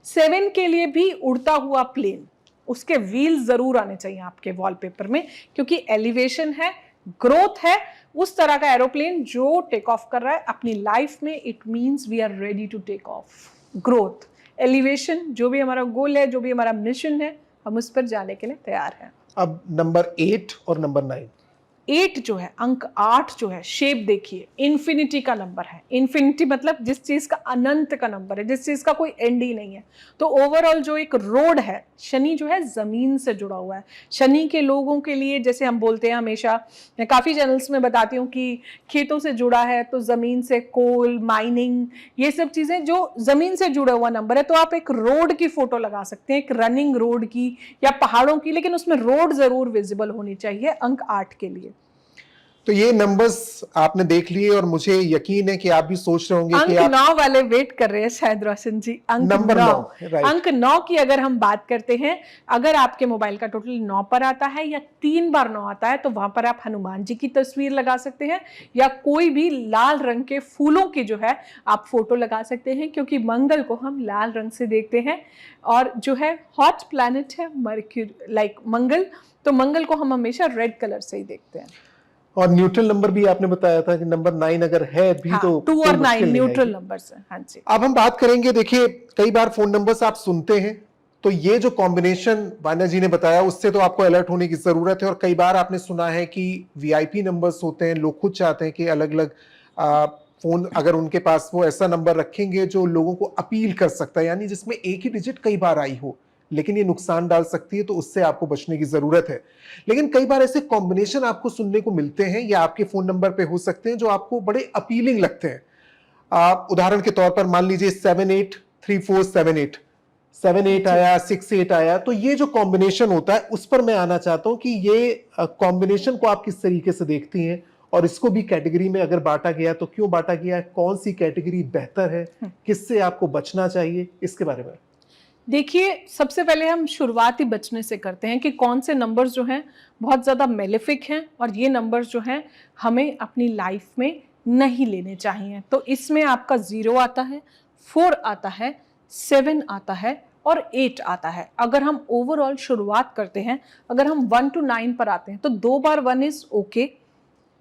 A: 7 के लिए भी उड़ता हुआ प्लेन, उसके व्हील्स जरूर आने चाहिए आपके वॉलपेपर में, क्योंकि एलिवेशन है, ग्रोथ है, उस तरह का एरोप्लेन जो टेक ऑफ कर रहा है अपनी लाइफ में। It means we are ready to take off. Growth, elevation, जो भी हमारा गोल है, जो भी हमारा मिशन है, हम उस पर जाने के लिए तैयार हैं।
B: अब नंबर 8 और नंबर 9।
A: 8 जो है, अंक 8 जो है, शेप देखिए, इन्फिनिटी का नंबर है। इन्फिनिटी मतलब जिस चीज का अनंत का नंबर है, जिस चीज का कोई एंड ही नहीं है। तो ओवरऑल जो एक रोड है, शनि जो है जमीन से जुड़ा हुआ है। शनि के लोगों के लिए, जैसे हम बोलते हैं हमेशा, मैं काफी चैनल्स में बताती हूँ कि खेतों से जुड़ा है, तो जमीन से कोल माइनिंग, ये सब चीजें जो जमीन से जुड़ा हुआ नंबर है। तो आप एक रोड की फोटो लगा सकते हैं, एक रनिंग रोड की या पहाड़ों की, लेकिन उसमें रोड जरूर विजिबल होनी चाहिए अंक 8 के लिए।
B: तो ये नंबर्स आपने देख लिए और मुझे यकीन है कि आप भी सोच रहे होंगे कि
A: अंक
B: आप
A: 9 वाले वेट कर रहे हैं शायद रोशन जी। अंक
B: नंबर
A: 9,
B: 9, राइट।
A: अंक 9 की अगर हम बात करते हैं, अगर आपके मोबाइल का टोटल 9 पर आता है या 3 बार 9 आता है, तो वहां पर आप हनुमान जी की तस्वीर लगा सकते हैं या कोई भी लाल रंग के फूलों की जो है आप फोटो लगा सकते हैं, क्योंकि मंगल को हम लाल रंग से देखते हैं और जो है हॉट प्लैनेट है मर्क्यूरी, लाइक मंगल, तो मंगल को हम हमेशा रेड कलर से ही देखते हैं।
B: और न्यूट्रल नंबर भी आपने बताया था कि नंबर 9 अगर है भी
A: हाँ,
B: तो
A: 2
B: कोई
A: और 9
B: मुश्किल नहीं
A: न्यूट्रल
B: आएगी।
A: नंबर है। हाँ जी।
B: अब हम बात करेंगे, देखिए कई बार फोन नंबर्स आप सुनते हैं, तो ये जो कॉम्बिनेशन वान्या जी ने बताया उससे तो आपको अलर्ट होने की जरूरत है। और कई बार आपने सुना है कि वीआईपी नंबर्स होते हैं, लोग खुद चाहते हैं कि अलग अलग फोन अगर उनके पास, वो ऐसा नंबर रखेंगे जो लोगों को अपील कर सकता है, यानी जिसमें एक ही डिजिट कई बार आई हो लेकिन ये नुकसान डाल सकती है, तो उससे आपको बचने की जरूरत है। लेकिन कई बार ऐसे कॉम्बिनेशन आपको सुनने को मिलते हैं या आपके फोन नंबर पे हो सकते हैं जो आपको बड़े अपीलिंग लगते हैं। आप उदाहरण के तौर पर मान लीजिए 783478, 78 आया, 68 आया, तो ये जो कॉम्बिनेशन होता है उस पर मैं आना चाहता हूं कि ये कॉम्बिनेशन को आप किस तरीके से देखती हैं और इसको भी कैटेगरी में अगर बांटा गया तो क्यों बांटा गया है, कौन सी कैटेगरी बेहतर है, किससे आपको बचना चाहिए, इसके बारे में।
A: देखिए, सबसे पहले हम शुरुआत ही बचने से करते हैं कि कौन से नंबर्स जो हैं बहुत ज़्यादा मेलेफिक हैं और ये नंबर्स जो हैं हमें अपनी लाइफ में नहीं लेने चाहिए। तो इसमें आपका 0 आता है, 4 आता है, 7 आता है और 8 आता है। अगर हम ओवरऑल शुरुआत करते हैं, अगर हम 1 to 9 पर आते हैं, तो 2 बार 1 is okay,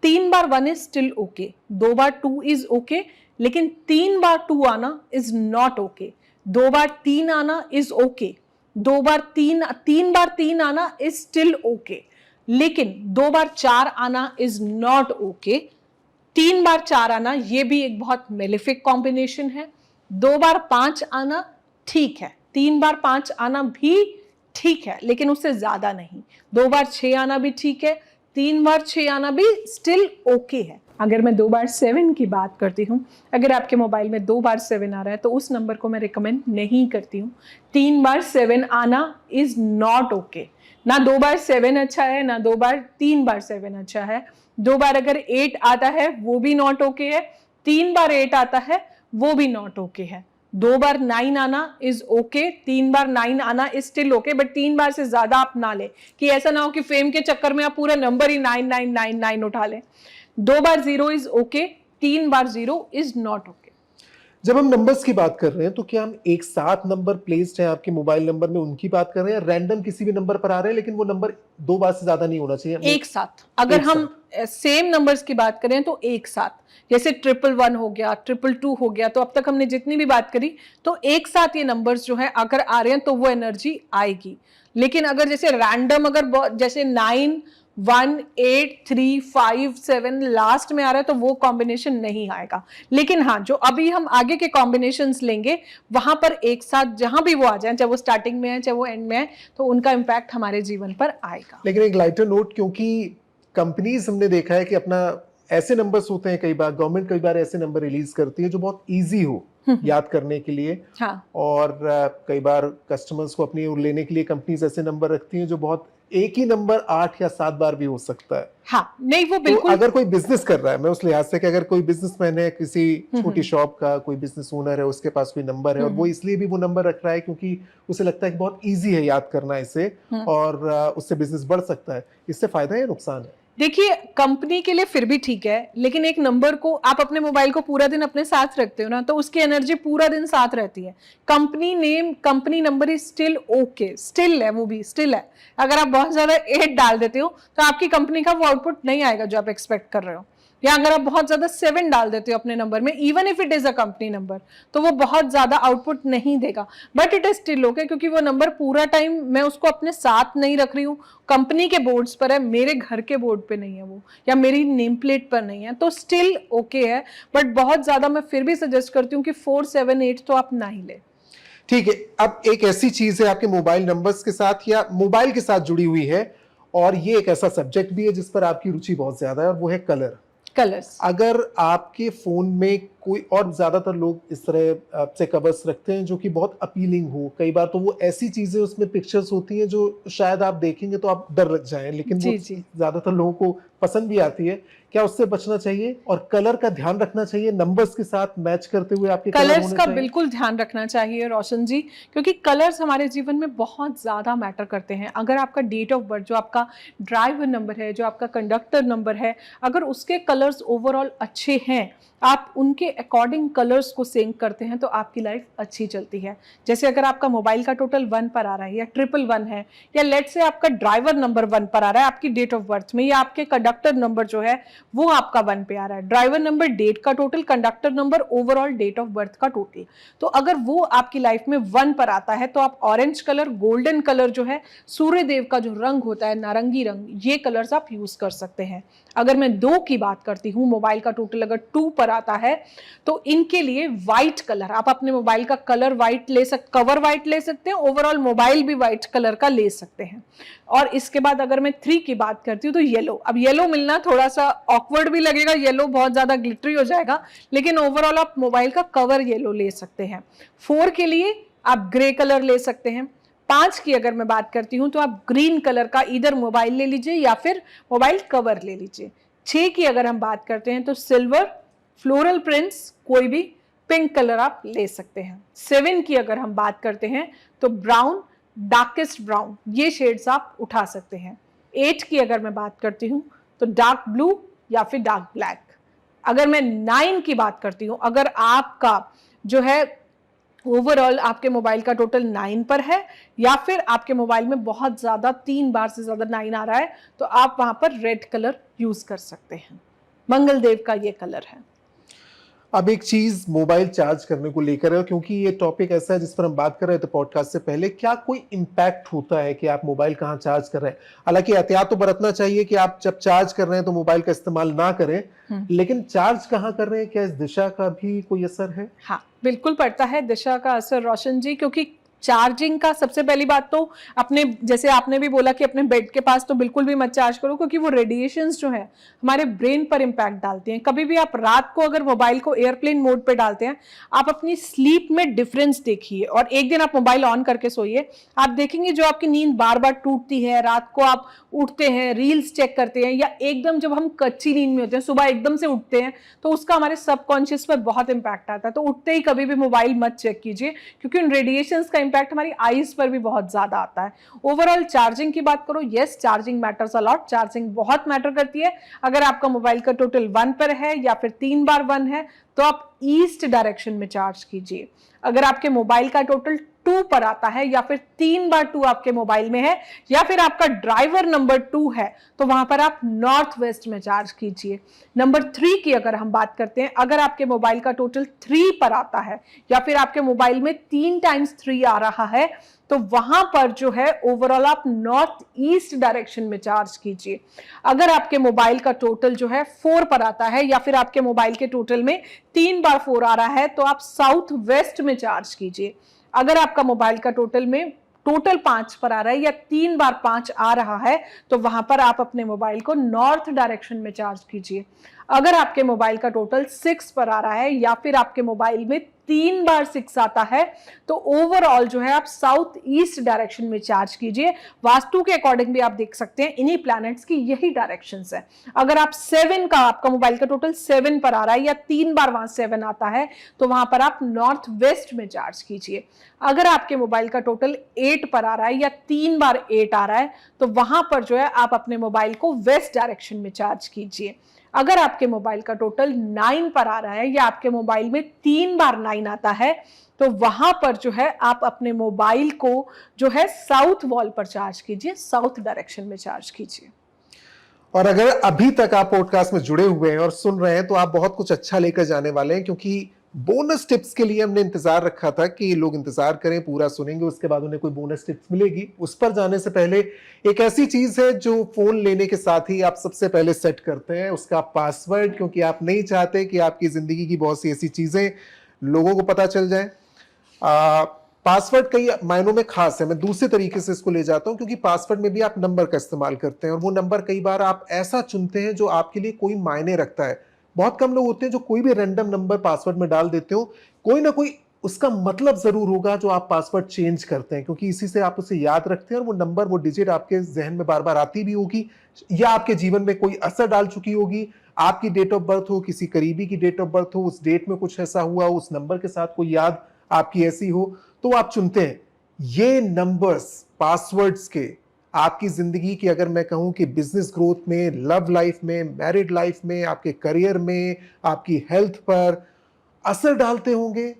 A: 3 bar 1 is still okay, 2 bar 2 is okay, लेकिन 3 बार 2 आना इज नॉट ओके। 2 बार 3 आना इज ओके, 2 बार 3 आना इज स्टिल ओके, लेकिन 2 बार 4 आना इज नॉट ओके। 3 बार 4 आना ये भी एक बहुत मेलेफिक कॉम्बिनेशन है। 2 बार 5 आना ठीक है, 3 बार 5 आना भी ठीक है, लेकिन उससे ज्यादा नहीं। 2 बार 6 आना भी ठीक है, 3 बार 6 आना भी स्टिल ओके है। अगर मैं 2 बार 7 की बात करती हूँ, अगर आपके मोबाइल में 2 बार 7 आ रहा है तो उस नंबर को मैं रिकमेंड नहीं करती हूँ। 3 बार 7 आना इज नॉट ओके। ना 2 बार 7 अच्छा है, ना 2 बार 3 बार 7 अच्छा है। 2 बार अगर 8 आता है वो भी नॉट ओके है, 3 बार 8 आता है वो भी नॉट ओके है। 2 बार 9 आना इज ओके, 3 बार 9 आना इज स्टिल ओके, बट 3 बार से ज्यादा आप ना ले, कि ऐसा ना हो कि फेम के चक्कर में आप पूरा नंबर ही 9999 उठा लें। 2 बार 0 is okay, 3 bar 0 is not okay.
B: जब हम नंबर्स की बात कर रहे हैं तो क्या हम एक साथ नंबर प्लेस्ड है आपके मोबाइल नंबर में उनकी बात कर रहे हैं, रैंडम किसी भी नंबर पर आ रहे हैं लेकिन वो नंबर 2 बार से ज्यादा नहीं होना चाहिए?
A: एक साथ अगर हम सेम नंबर्स की बात करें तो एक साथ, जैसे 111 हो गया, 222 हो गया, तो अब तक हमने जितनी भी बात करी, तो एक साथ ये नंबर्स जो है अगर आ रहे हैं तो वो एनर्जी आएगी। लेकिन अगर जैसे रैंडम, अगर जैसे 9 1 8 3 5 7 लास्ट में आ रहा है तो वो कॉम्बिनेशन नहीं आएगा। लेकिन हाँ, जो अभी हम आगे के कॉम्बिनेशंस लेंगे वहां पर एक साथ जहां भी वो आ जाए, चाहे वो स्टार्टिंग में है चाहे वो एंड में है, तो उनका इम्पैक्ट हमारे जीवन पर आएगा।
B: लेकिन एक लाइटर नोट, क्योंकि कंपनीज हमने देखा है कि अपना ऐसे नंबर्स होते हैं, कई बार गवर्नमेंट कई बार ऐसे नंबर रिलीज करती है जो बहुत इजी हो याद करने के लिए।
A: हाँ।
B: और कई बार कस्टमर्स को अपनी ओर लेने के लिए कंपनीज ऐसे नंबर रखती हैं जो बहुत, एक ही नंबर 8 या 7 बार भी हो सकता है।
A: हाँ, नहीं वो बिल्कुल।
B: तो अगर कोई बिजनेस कर रहा है, मैं उस लिहाज से कि अगर कोई बिजनेसमैन है, किसी छोटी शॉप का कोई बिजनेस ओनर है, उसके पास कोई नंबर है और वो इसलिए भी वो नंबर रख रहा है क्योंकि उसे लगता है कि बहुत इजी है याद करना इसे और उससे बिजनेस बढ़ सकता है, इससे फायदा या नुकसान है?
A: देखिए, कंपनी के लिए फिर भी ठीक है, लेकिन एक नंबर को आप अपने मोबाइल को पूरा दिन अपने साथ रखते हो ना, तो उसकी एनर्जी पूरा दिन साथ रहती है। Company name, company number is still okay, still है, वो भी स्टिल है। अगर आप बहुत ज्यादा 8 डाल देते हो तो आपकी कंपनी का वो आउटपुट नहीं आएगा जो आप एक्सपेक्ट कर रहे हो, या अगर आप बहुत ज्यादा 7 डाल देते हो अपने नंबर में, even if it is a company number, तो वो बहुत ज्यादा आउटपुट नहीं देगा, but it is still okay, क्योंकि वो नंबर पूरा टाइम मैं उसको अपने साथ नहीं रख रही हूँ, कंपनी के बोर्ड्स पर है, मेरे घर के बोर्ड पे नहीं है वो, या मेरी नेम प्लेट पर नहीं है, तो स्टिल ओके है। बट बहुत ज्यादा मैं फिर भी सजेस्ट करती हूँ कि 4, 7, 8 तो आप ना ही ले।
B: ठीक है, अब एक ऐसी चीज है आपके मोबाइल नंबर्स के साथ या मोबाइल के साथ जुड़ी हुई है, और ये एक ऐसा सब्जेक्ट भी है जिस पर आपकी रुचि बहुत ज्यादा है, और वो है कलर।
A: कलर्स।
B: अगर आपके फोन में कोई, और ज्यादातर लोग इस तरह से कवर्स रखते हैं जो कि बहुत अपीलिंग हो, कई बार तो वो ऐसी चीजें उसमें पिक्चर्स होती हैं जो शायद आप देखेंगे तो आप डर लग जाएं, लेकिन वो ज्यादातर लोगों को पसंद भी आती है। क्या उससे बचना चाहिए, और कलर का ध्यान रखना चाहिए नंबर्स के साथ मैच करते हुए आपके
A: कलर्स का बिल्कुल ध्यान रखना चाहिए रोशन जी, क्योंकि कलर्स हमारे जीवन में बहुत ज्यादा मैटर करते हैं। अगर आपका डेट ऑफ बर्थ, जो आपका ड्राइवर नंबर है, जो आपका कंडक्टर नंबर है, अगर उसके कलर्स ओवरऑल अच्छे हैं, आप उनके अकॉर्डिंग कलर्स को सिंक करते हैं, तो आपकी लाइफ अच्छी चलती है। जैसे अगर आपका मोबाइल का टोटल 1 पर आ रहा है, या 111 है, या लेट से आपका ड्राइवर नंबर 1 पर आ रहा है आपकी डेट ऑफ बर्थ में, या आपके कंडक्टर नंबर जो है वो आपका 1 पे आ रहा है, ड्राइवर नंबर डेट का total, conductor number overall date of birth का टोटल, तो अगर वो आपकी लाइफ में 1 पर आता है, तो आप ऑरेंज कलर, गोल्डन कलर जो है, सूर्य देव का जो रंग होता है, नारंगी रंग, ये कलर्स आप यूज कर सकते हैं। अगर मैं 2 की बात करती हूँ, मोबाइल का टोटल अगर 2 पर आता है, तो इनके लिए व्हाइट कलर, आप अपने मोबाइल का कलर व्हाइट ले सकते, कवर व्हाइट ले सकते हैं, ओवरऑल मोबाइल भी व्हाइट कलर का ले सकते हैं। और इसके बाद अगर मैं 3 की बात करती हूँ, तो येलो। अब येलो मिलना थोड़ा सा ऑकवर्ड भी लगेगा, येलो बहुत ज्यादा ग्लिटरी हो जाएगा, लेकिन ओवरऑल आप मोबाइल का कवर येलो ले सकते हैं। 4 के लिए आप ग्रे कलर ले सकते हैं। 5 की अगर मैं बात करती हूं, तो आप ग्रीन कलर का इधर मोबाइल ले लीजिए या फिर मोबाइल कवर ले लीजिए। 6 की अगर हम बात करते हैं, तो सिल्वर, फ्लोरल प्रिंट्स, कोई भी पिंक कलर आप ले सकते हैं। 7 की अगर हम बात करते हैं, तो ब्राउन, डार्केस्ट ब्राउन, ये शेड्स आप उठा सकते हैं। 8 की अगर मैं बात करती हूँ, तो डार्क ब्लू या फिर डार्क ब्लैक। अगर मैं 9 की बात करती हूँ, अगर आपका जो है ओवरऑल आपके मोबाइल का टोटल 9 पर है, या फिर आपके मोबाइल में बहुत ज्यादा 3 बार से ज्यादा 9 आ रहा है, तो आप वहां पर रेड कलर यूज कर सकते हैं। मंगल देव का ये कलर है।
B: अब एक चीज मोबाइल चार्ज करने को लेकर है, क्योंकि ये टॉपिक ऐसा है जिस पर हम बात कर रहे थे पॉडकास्ट से पहले, क्या कोई इम्पैक्ट होता है कि आप मोबाइल कहाँ चार्ज कर रहे हैं? हालांकि एहतियात तो बरतना चाहिए कि आप जब चार्ज कर रहे हैं तो मोबाइल का इस्तेमाल ना करें, लेकिन चार्ज कहाँ कर रहे हैं, क्या इस दिशा का भी कोई असर है?
A: हाँ, बिल्कुल पड़ता है दिशा का असर रोशन जी, क्योंकि चार्जिंग का सबसे पहली बात तो अपने, जैसे आपने भी बोला कि अपने बेड के पास तो बिल्कुल भी मत चार्ज करो, क्योंकि वो रेडिएशंस जो है हमारे ब्रेन पर इंपैक्ट डालती हैं। कभी भी आप रात को अगर मोबाइल को एयरप्लेन मोड पे डालते हैं, आप अपनी स्लीप में डिफरेंस देखिए, और एक दिन आप मोबाइल ऑन करके सोइए, आप देखेंगे जो आपकी नींद बार बार टूटती है, रात को आप उठते हैं, रील्स चेक करते हैं, या एकदम जब हम कच्ची नींद में होते हैं, सुबह एकदम से उठते हैं, तो उसका हमारे सबकॉन्शियस पर बहुत इंपैक्ट आता है। तो उठते ही कभी भी मोबाइल मत चेक कीजिए, क्योंकि उन रेडिएशंस का इंपैक्ट हमारी आईज पर भी बहुत ज्यादा आता है। ओवरऑल चार्जिंग की बात करो, yes, charging matters a lot, charging बहुत मैटर करती है। अगर आपका मोबाइल का टोटल 1 पर है या फिर 3 बार 1 है, तो आप ईस्ट डायरेक्शन में चार्ज कीजिए। अगर आपके मोबाइल का टोटल 2 पर आता है, या फिर 3 बार 2 आपके मोबाइल में है, या फिर आपका ड्राइवर नंबर 2 है, तो वहां पर आप नॉर्थ वेस्ट में चार्ज कीजिए। नंबर 3 की अगर हम बात करते हैं, अगर आपके मोबाइल का टोटल 3 पर आता है, या फिर आपके मोबाइल में 3 टाइम्स 3 आ रहा है, तो वहां पर जो है ओवरऑल आप नॉर्थ ईस्ट डायरेक्शन में चार्ज कीजिए। अगर आपके मोबाइल का टोटल जो है 4 पर आता है, या फिर आपके मोबाइल के टोटल में 3 बार 4 आ रहा है, तो आप साउथ वेस्ट में चार्ज कीजिए। अगर आपका मोबाइल का टोटल 5 पर आ रहा है, या 3 बार 5 आ रहा है, तो वहां पर आप अपने मोबाइल को नॉर्थ डायरेक्शन में चार्ज कीजिए। अगर आपके मोबाइल का टोटल 6 पर आ रहा है, या फिर आपके मोबाइल में 3 बार 6 आता है, तो ओवरऑल जो है आप साउथ ईस्ट डायरेक्शन में चार्ज कीजिए। वास्तु के अकॉर्डिंग भी आप देख सकते हैं, इन्हीं प्लैनेट्स की यही डायरेक्शंस है। अगर आप 7 का, आपका मोबाइल का टोटल 7 पर आ रहा है, या 3 बार वहां 7 आता है, तो वहां पर आप नॉर्थ वेस्ट में चार्ज कीजिए। अगर आपके मोबाइल का टोटल 8 पर आ रहा है, या 3 बार 8 आ रहा है, तो वहां पर जो है आप अपने मोबाइल को वेस्ट डायरेक्शन में चार्ज कीजिए। अगर आपके मोबाइल का टोटल 9 पर आ रहा है, या आपके मोबाइल में 3 बार 9 आता है, तो वहां पर जो है आप अपने मोबाइल को जो है साउथ वॉल पर चार्ज कीजिए, साउथ डायरेक्शन में चार्ज कीजिए।
B: और अगर अभी तक आप पॉडकास्ट में जुड़े हुए हैं और सुन रहे हैं तो आप बहुत कुछ अच्छा लेकर जाने वाले हैं, क्योंकि बोनस टिप्स के लिए हमने इंतजार रखा था कि लोग इंतजार करें, पूरा सुनेंगे, उसके बाद उन्हें कोई बोनस टिप्स मिलेगी। उस पर जाने से पहले एक ऐसी चीज है जो फोन लेने के साथ ही आप सबसे पहले सेट करते हैं, उसका पासवर्ड, क्योंकि आप नहीं चाहते कि आपकी जिंदगी की बहुत सी ऐसी चीजें लोगों को पता चल जाए। पासवर्ड कई मायनों में खास है। मैं दूसरे तरीके से इसको ले जाता हूं, क्योंकि पासवर्ड में भी आप नंबर का इस्तेमाल करते हैं और वो नंबर कई बार आप ऐसा चुनते हैं जो आपके लिए कोई मायने रखता है। बहुत कम लोग होते हैं जो कोई भी रैंडम नंबर पासवर्ड में डाल देते हो, कोई ना कोई उसका मतलब जरूर होगा जो आप पासवर्ड चेंज करते हैं, क्योंकि इसी से आप उसे याद रखते हैं और वो नंबर, वो डिजिट आपके जहन में बार बार आती भी होगी या आपके जीवन में कोई असर डाल चुकी होगी। आपकी डेट ऑफ बर्थ हो, किसी करीबी की डेट ऑफ बर्थ हो, उस डेट में कुछ ऐसा हुआ हो, उस नंबर के साथ कोई याद आपकी ऐसी हो, तो आप चुनते हैं। ये नंबर्स पासवर्ड्स के आपकी जिंदगी की, अगर मैं कहूं कि बिजनेस ग्रोथ में, लव लाइफ में, मैरिड लाइफ में, आपके करियर में, आपकी हेल्थ पर असर डालते होंगे,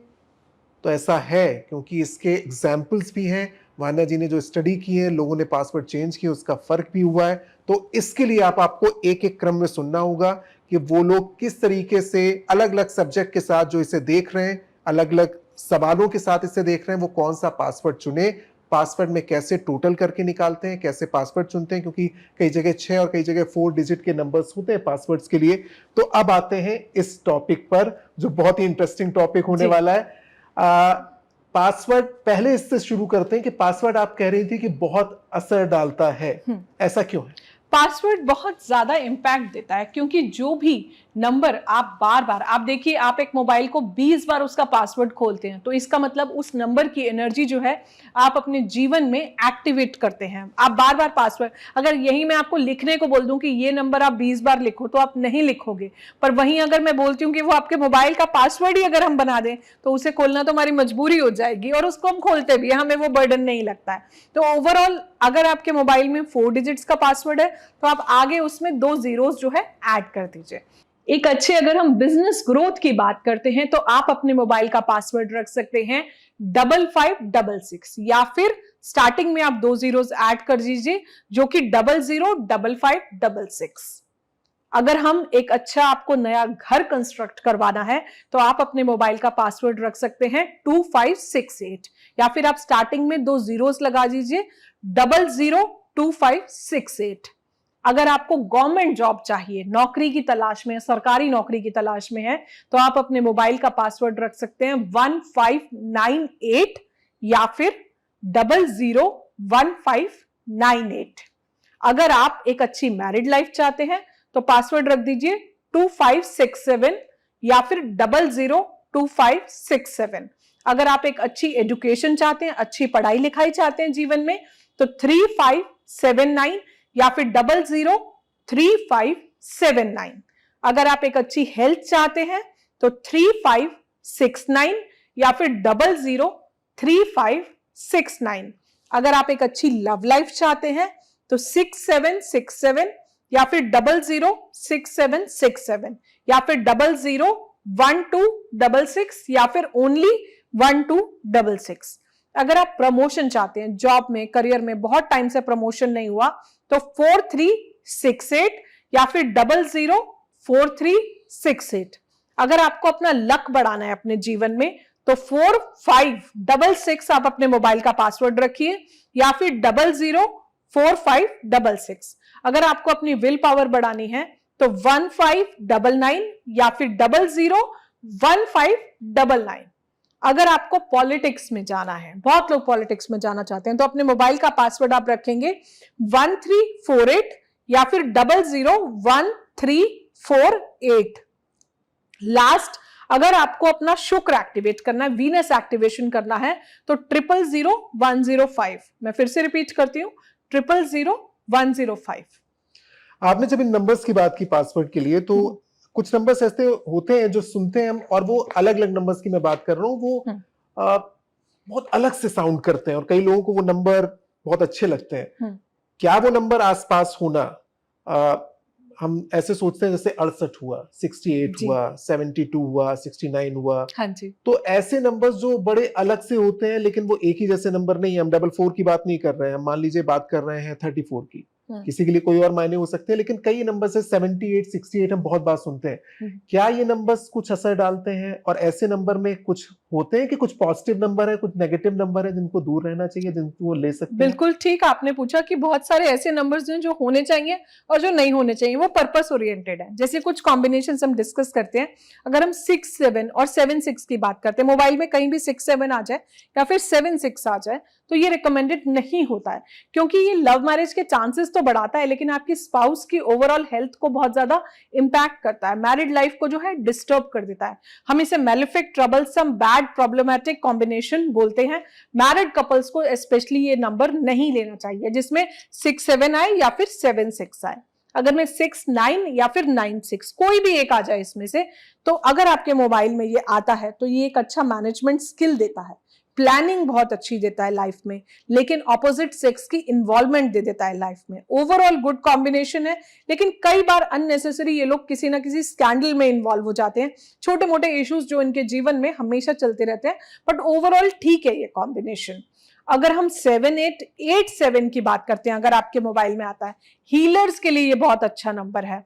B: तो ऐसा है क्योंकि इसके एग्जाम्पल्स भी हैं। वान्या जी ने जो स्टडी की है, लोगों ने पासवर्ड चेंज किए, उसका फर्क भी हुआ है। तो इसके लिए आपको एक एक क्रम में सुनना होगा कि वो लोग किस तरीके से अलग अलग सब्जेक्ट के साथ जो इसे देख रहे हैं, अलग अलग सवालों के साथ इसे देख रहे हैं, वो कौन सा पासवर्ड चुने, पासवर्ड में कैसे टोटल करके निकालते हैं, कैसे पासवर्ड चुनते हैं, क्योंकि कई जगह 6 और कई जगह 4 डिजिट के नंबर्स होते हैं पासवर्ड्स के लिए। तो अब आते हैं इस टॉपिक पर जो बहुत ही इंटरेस्टिंग टॉपिक होने वाला है। पासवर्ड, पहले इससे शुरू करते हैं कि पासवर्ड आप कह रही थी कि बहुत असर डालता है, ऐसा क्यों है?
A: पासवर्ड बहुत ज्यादा इंपैक्ट देता है, क्योंकि जो भी नंबर आप बार बार, आप देखिए, आप एक मोबाइल को 20 बार उसका पासवर्ड खोलते हैं, तो इसका मतलब उस नंबर की एनर्जी जो है आप अपने जीवन में एक्टिवेट करते हैं। आप बार बार पासवर्ड, अगर यही मैं आपको लिखने को बोल दूं कि ये नंबर आप 20 बार लिखो, तो आप नहीं लिखोगे। पर वहीं अगर मैं बोलती हूँ कि वो आपके मोबाइल का पासवर्ड ही अगर हम बना दें, तो उसे खोलना तो हमारी मजबूरी हो जाएगी, और उसको हम खोलते भी, हमें वो बर्डन नहीं लगता है। तो ओवरऑल अगर आपके मोबाइल में 4 डिजिट्स का पासवर्ड है, तो आप आगे उसमें 2 जीरोस जो है ऐड कर दीजिए। एक अच्छे, अगर हम बिजनेस ग्रोथ की बात करते हैं, तो आप अपने मोबाइल का पासवर्ड रख सकते हैं 5566, या फिर स्टार्टिंग में आप 2 जीरोस ऐड कर दीजिए जो कि 005566। अगर हम एक अच्छा, आपको नया घर कंस्ट्रक्ट करवाना है, तो आप अपने मोबाइल का पासवर्ड रख सकते हैं 2568, या फिर आप स्टार्टिंग में 2 जीरोस लगा दीजिए 002568। अगर आपको गवर्नमेंट जॉब चाहिए, नौकरी की तलाश में, सरकारी नौकरी की तलाश में है, तो आप अपने मोबाइल का पासवर्ड रख सकते हैं 1598, या फिर 001598। अगर आप एक अच्छी मैरिड लाइफ चाहते हैं, तो पासवर्ड रख दीजिए 2567, या फिर 002567। अगर आप एक अच्छी एजुकेशन चाहते हैं, अच्छी पढ़ाई लिखाई चाहते हैं जीवन में, तो 3579, या फिर 003579। अगर आप एक अच्छी हेल्थ चाहते हैं, तो 3569, या फिर 003569। अगर आप एक अच्छी लव लाइफ चाहते हैं, तो 6767, या फिर 006767, या फिर 001266, या फिर ओनली 1266। अगर आप प्रमोशन चाहते हैं जॉब में, करियर में, बहुत टाइम से प्रमोशन नहीं हुआ, तो 4368, या फिर 004368। अगर आपको अपना लक बढ़ाना है अपने जीवन में, तो 4566 आप अपने मोबाइल का पासवर्ड रखिए, या फिर 004566। अगर आपको अपनी विल पावर बढ़ानी है, तो 1599, या फिर 001599। अगर आपको पॉलिटिक्स में जाना है, बहुत लोग पॉलिटिक्स में जाना चाहते हैं, तो अपने मोबाइल का पासवर्ड आप रखेंगे 1348, या फिर 001348। लास्ट, अगर आपको अपना शुक्र एक्टिवेट करना है, वीनस एक्टिवेशन करना है, तो 000105। मैं फिर से रिपीट करती हूं, 000105।
B: आपने जब इन नंबर्स की बात की पासवर्ड के लिए, तो कुछ नंबर्स ऐसे होते हैं जो सुनते हैं हम, और वो अलग अलग नंबर्स की मैं बात कर रहा हूँ, वो बहुत अलग से साउंड करते हैं, और कई लोगों को वो नंबर बहुत अच्छे लगते हैं। क्या वो नंबर आसपास होना, हम ऐसे सोचते हैं जैसे 68 हुआ, 68 हुआ, 72 हुआ, 69 हुआ।
A: हाँ जी।
B: तो ऐसे नंबर्स जो बड़े अलग से होते हैं, लेकिन वो एक ही जैसे नंबर नहीं है। हम 44 की बात नहीं कर रहे हैं, हम मान लीजिए बात कर रहे हैं 34 की। किसी के लिए कोई और मायने हो सकते हैं, लेकिन कई नंबर से 78, 68 हम बहुत बार सुनते हैं। क्या ये नंबर्स कुछ असर डालते हैं, और ऐसे नंबर में कुछ होते हैं कि कुछ पॉजिटिव नंबर है, कुछ नेगेटिव नंबर है जिनको दूर रहना चाहिए, जिनको वो ले सकते हैं?
A: बिल्कुल ठीक आपने पूछा कि बहुत सारे ऐसे नंबर्स हैं जो होने चाहिए और जो नहीं होने चाहिए, वो पर्पस ओरिएंटेड है। जैसे कुछ कॉम्बिनेशन हम डिस्कस करते हैं, अगर हम 6 7 और 7 6 की बात करते हैं, मोबाइल में कहीं भी 6 7 आ जाए या फिर 7 6 आ जाए तो ये रिकमेंडेड नहीं होता है, क्योंकि ये लव मैरिज के चांसेस तो बढ़ाता है लेकिन आपकी स्पाउस की ओवरऑल हेल्थ को बहुत ज्यादा इंपैक्ट करता है, मैरिड लाइफ को जो है डिस्टर्ब कर देता है। हम इसे malefic, troublesome, bad, problematic combination बोलते हैं। मैरिड कपल्स को स्पेशली ये नंबर नहीं लेना चाहिए जिसमें 6 7 आए या फिर 7 6 आए। अगर मैं 6 9 या फिर 9 6 कोई भी एक आ जाए इसमें से, तो अगर आपके मोबाइल में ये आता है तो ये एक अच्छा मैनेजमेंट स्किल देता है, प्लानिंग बहुत अच्छी देता है लाइफ में, लेकिन ऑपोजिट सेक्स की इन्वॉल्वमेंट दे देता है लाइफ में। ओवरऑल गुड कॉम्बिनेशन है, लेकिन कई बार अननेसेसरी ये लोग किसी ना किसी स्कैंडल में इन्वॉल्व हो जाते हैं, छोटे मोटे इश्यूज जो इनके जीवन में हमेशा चलते रहते हैं, बट ओवरऑल ठीक है ये कॉम्बिनेशन। अगर हम 7 8 8 7 की बात करते हैं, अगर आपके मोबाइल में आता है, हीलर्स के लिए ये बहुत अच्छा नंबर है।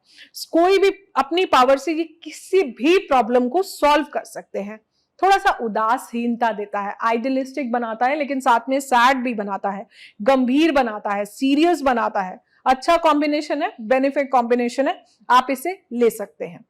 A: कोई भी अपनी पावर से ये किसी भी प्रॉब्लम को सॉल्व कर सकते हैं। थोड़ा सा उदासीनता देता है, आइडियलिस्टिक बनाता है, लेकिन साथ में सैड भी बनाता है, गंभीर बनाता है, सीरियस बनाता है। अच्छा कॉम्बिनेशन है, बेनिफिट कॉम्बिनेशन है, आप इसे ले सकते हैं।